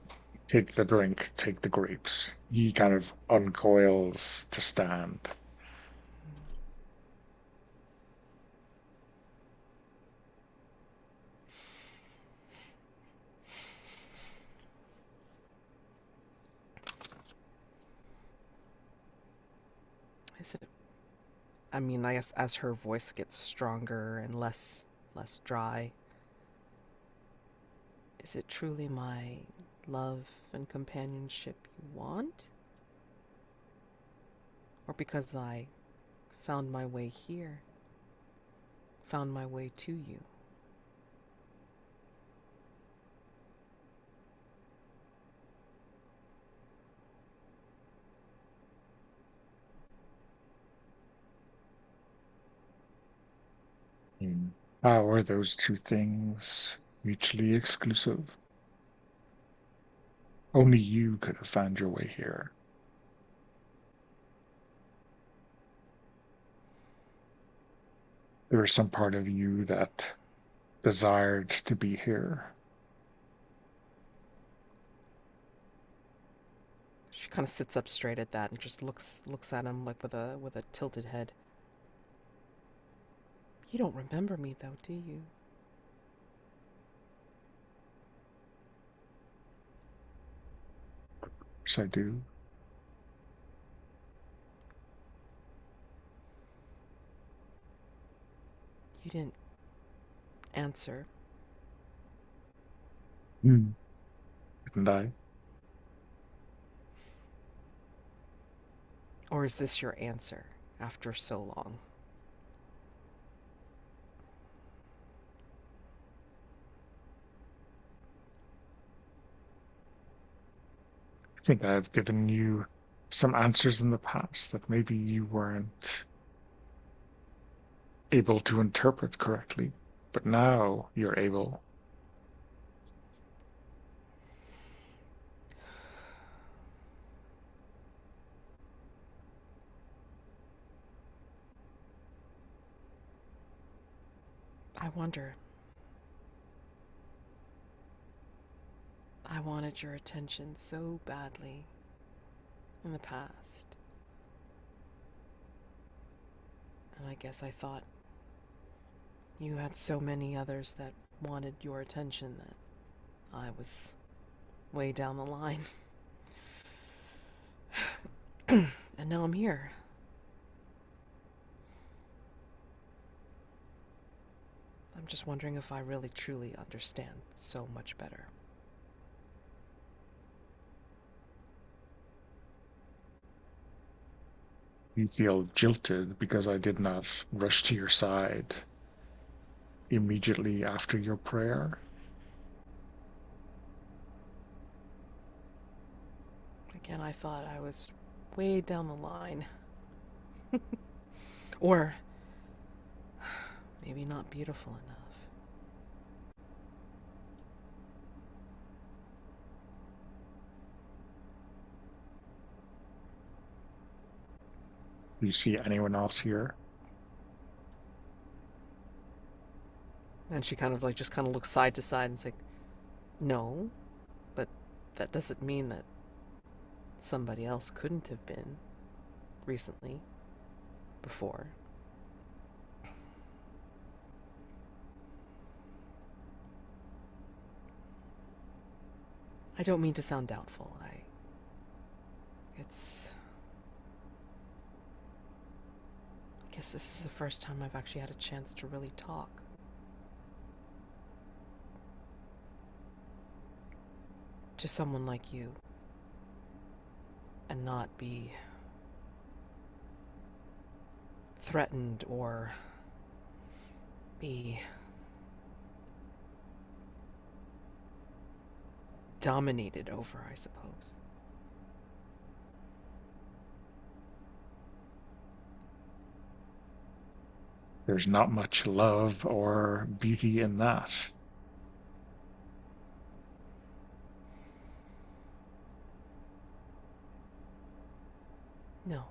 Speaker 1: take the drink, take the grapes, he kind of uncoils to stand.
Speaker 2: Is it, I mean, I guess as her voice gets stronger and less dry, is it truly my love and companionship you want? Or because I found my way here, found my way to you?
Speaker 1: Hmm. How are those two things mutually exclusive? Only you could have found your way here. There was some part of you that desired to be here.
Speaker 2: She kind of sits up straight at that and just looks at him like with a tilted head. You don't remember me though, do you?
Speaker 1: Yes, I do.
Speaker 2: You didn't answer.
Speaker 1: Hmm. Didn't I?
Speaker 2: Or is this your answer after so long?
Speaker 1: I think I've given you some answers in the past that maybe you weren't able to interpret correctly, but now you're able.
Speaker 2: I wonder. I wanted your attention so badly in the past. And I guess I thought you had so many others that wanted your attention that I was way down the line. And now I'm here. I'm just wondering if I really truly understand so much better.
Speaker 1: You feel jilted because I did not rush to your side immediately after your prayer.
Speaker 2: Again, I thought I was way down the line. Or maybe not beautiful enough.
Speaker 1: Do you see anyone else here?
Speaker 2: And she kind of like just kind of looks side to side and is like, no, but that doesn't mean that somebody else couldn't have been recently, before. I don't mean to sound doubtful. It's. I guess this is the first time I've actually had a chance to really talk. To someone like you. And not be threatened or be dominated over, I suppose.
Speaker 1: There's not much love or beauty in that.
Speaker 2: No.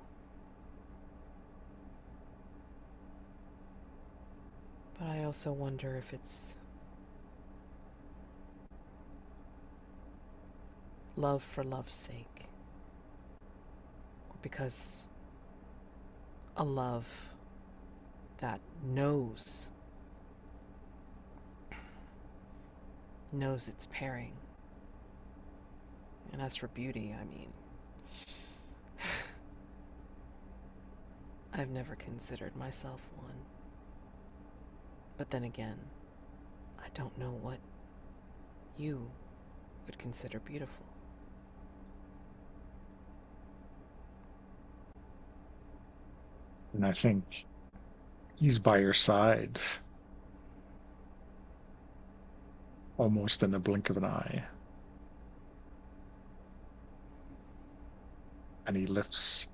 Speaker 2: But I also wonder if it's love for love's sake. Or because a love that knows its pairing. And as for beauty, I mean, I've never considered myself one. But then again, I don't know what you would consider beautiful.
Speaker 1: And I think he's by your side almost in a blink of an eye. And he lifts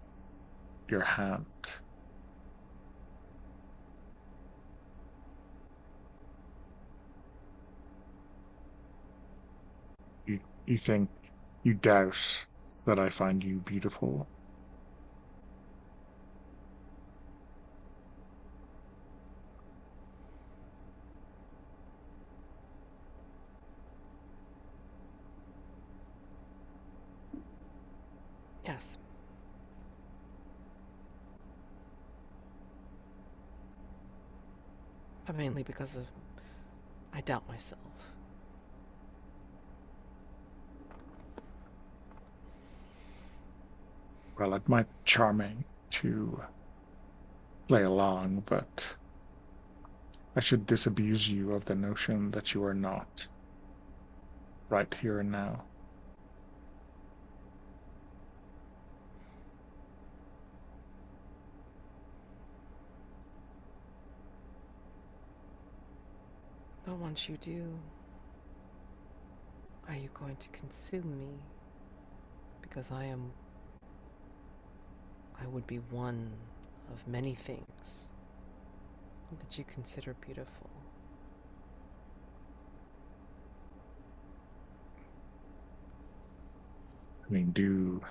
Speaker 1: your hand. You think you doubt that I find you beautiful.
Speaker 2: Yes, but mainly because of I doubt myself.
Speaker 1: Well, it might be charming to play along, but I should disabuse you of the notion that you are not right here and now.
Speaker 2: But once you do, are you going to consume me? Because I would be one of many things that you consider beautiful.
Speaker 1: I mean, do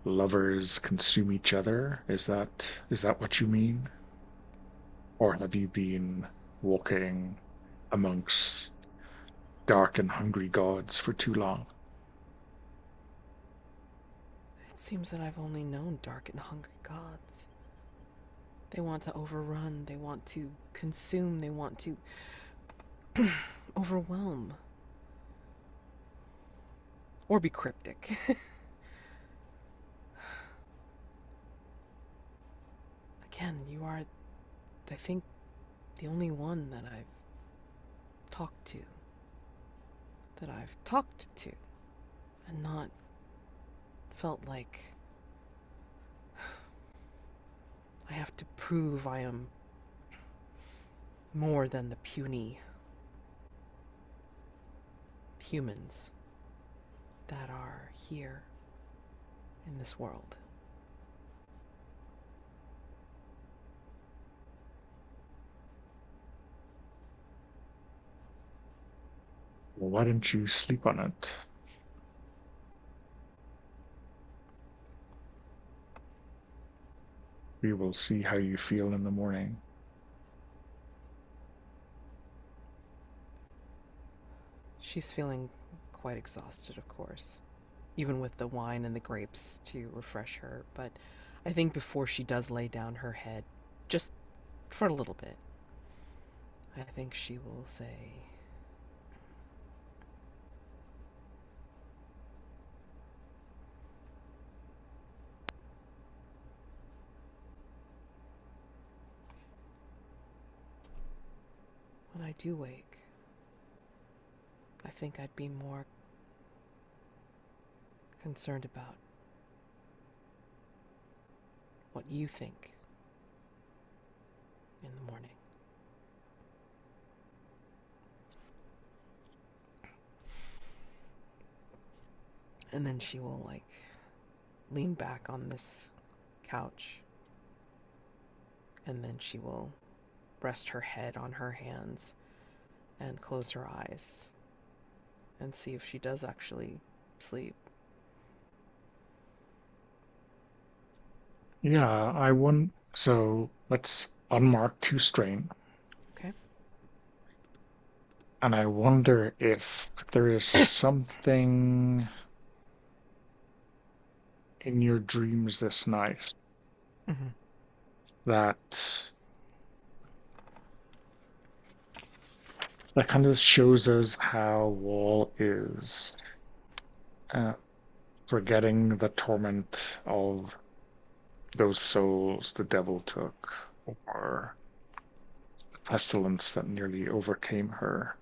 Speaker 1: lovers consume each other? Is that what you mean? Or have you been walking amongst dark and hungry gods for too long?
Speaker 2: It seems that I've only known dark and hungry gods. They want to overrun, they want to consume, they want to overwhelm. Or be cryptic. Again, you are, I think, the only one that I've talked to. That I've talked to. And not felt like I have to prove I am more than the puny humans that are here in this world.
Speaker 1: Well, why don't you sleep on it? We will see how you feel in the morning.
Speaker 2: She's feeling quite exhausted, of course, even with the wine and the grapes to refresh her. But I think before she does lay down her head, just for a little bit, I think she will say, when I do wake, I think I'd be more concerned about what you think in the morning. And then she will, like, lean back on this couch. And then she will rest her head on her hands and close her eyes and see if she does actually sleep.
Speaker 1: Yeah, I wouldn't. So let's unmark two strain.
Speaker 2: Okay?
Speaker 1: And I wonder if there is something in your dreams this night
Speaker 2: Mm-hmm.
Speaker 1: that kind of shows us how Wall is uh, forgetting the torment of those souls the devil took, or the pestilence that nearly overcame her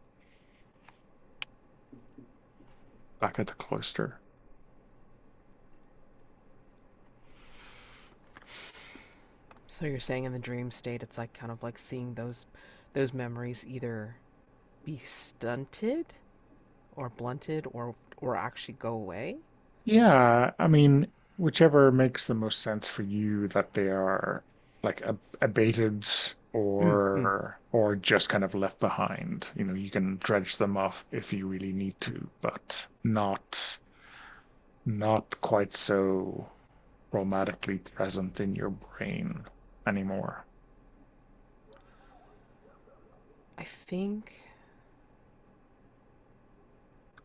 Speaker 1: back at the cloister.
Speaker 2: So you're saying in the dream state, it's like kind of like seeing those memories either be stunted or blunted or actually go away.
Speaker 1: Yeah, I mean, whichever makes the most sense for you, that they are like abated
Speaker 2: Mm, mm.
Speaker 1: or just kind of left behind. You know, you can dredge them off if you really need to, but not quite so traumatically present in your brain anymore.
Speaker 2: I think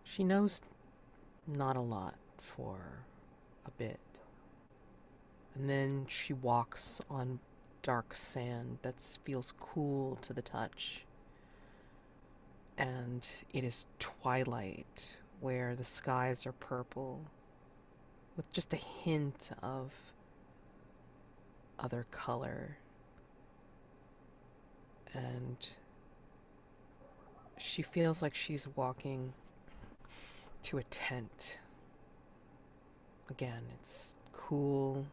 Speaker 2: she knows not a lot for a bit. And then she walks on dark sand that feels cool to the touch. And it is twilight where the skies are purple with just a hint of other color. And she feels like she's walking to a tent. Again, it's cool,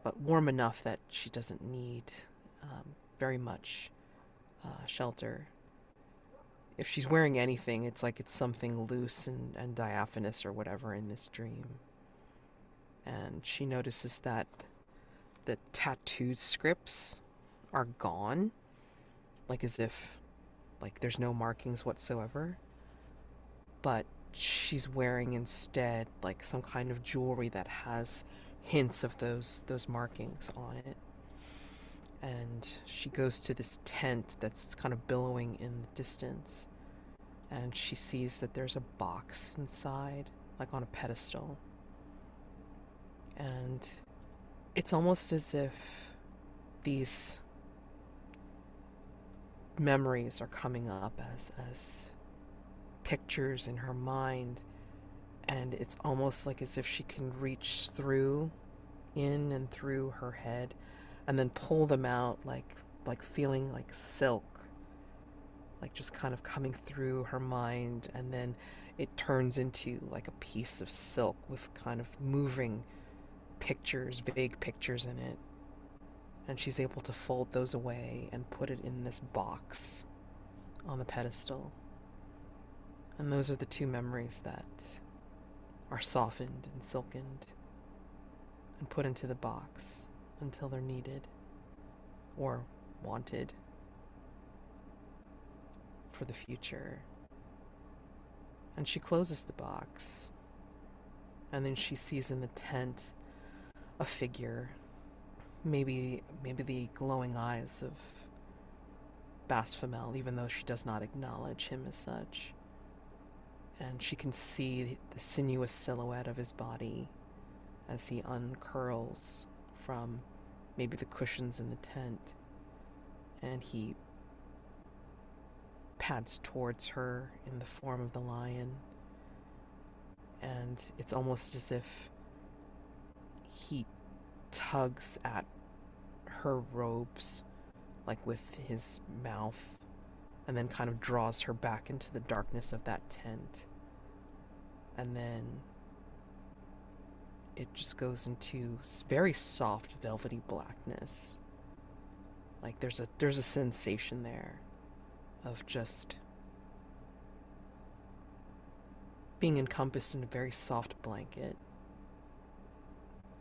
Speaker 2: but warm enough that she doesn't need very much shelter. If she's wearing anything, it's like it's something loose and diaphanous or whatever in this dream. And she notices that the tattooed scripts are gone, like as if like there's no markings whatsoever. But she's wearing instead like some kind of jewelry that has hints of those markings on it. And she goes to this tent that's kind of billowing in the distance, and she sees that there's a box inside, like on a pedestal. And it's almost as if these memories are coming up as pictures in her mind, and it's almost like as if she can reach through in and through her head and then pull them out like feeling like silk, like just kind of coming through her mind, and then it turns into like a piece of silk with kind of moving pictures, vague pictures in it. And she's able to fold those away and put it in this box on the pedestal. And those are the two memories that are softened and silkened and put into the box until they're needed or wanted for the future. And she closes the box, and then she sees in the tent a figure, maybe the glowing eyes of Basfamel, even though she does not acknowledge him as such. And she can see the sinuous silhouette of his body as he uncurls from maybe the cushions in the tent, and he pads towards her in the form of the lion. And it's almost as if he tugs at her robes, like with his mouth, and then kind of draws her back into the darkness of that tent. And then it just goes into very soft, velvety blackness. Like there's a sensation there of just being encompassed in a very soft blanket.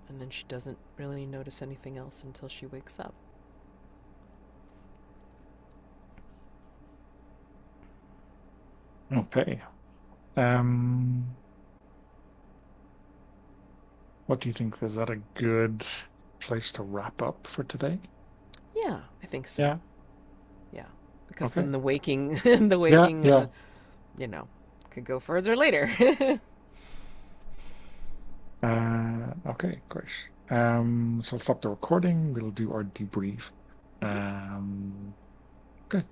Speaker 2: And then she doesn't really notice anything else until she wakes up.
Speaker 1: Okay. Um, what do you think? Is that a good place to wrap up for today?
Speaker 2: Yeah, I think
Speaker 1: Yeah.
Speaker 2: so. Yeah, because
Speaker 1: Okay.
Speaker 2: then the waking, the
Speaker 1: Yeah,
Speaker 2: waking,
Speaker 1: yeah.
Speaker 2: you know, could go further later.
Speaker 1: Okay, great. So we'll stop the recording. We'll do our debrief.
Speaker 2: Mhm.
Speaker 1: Um, okay.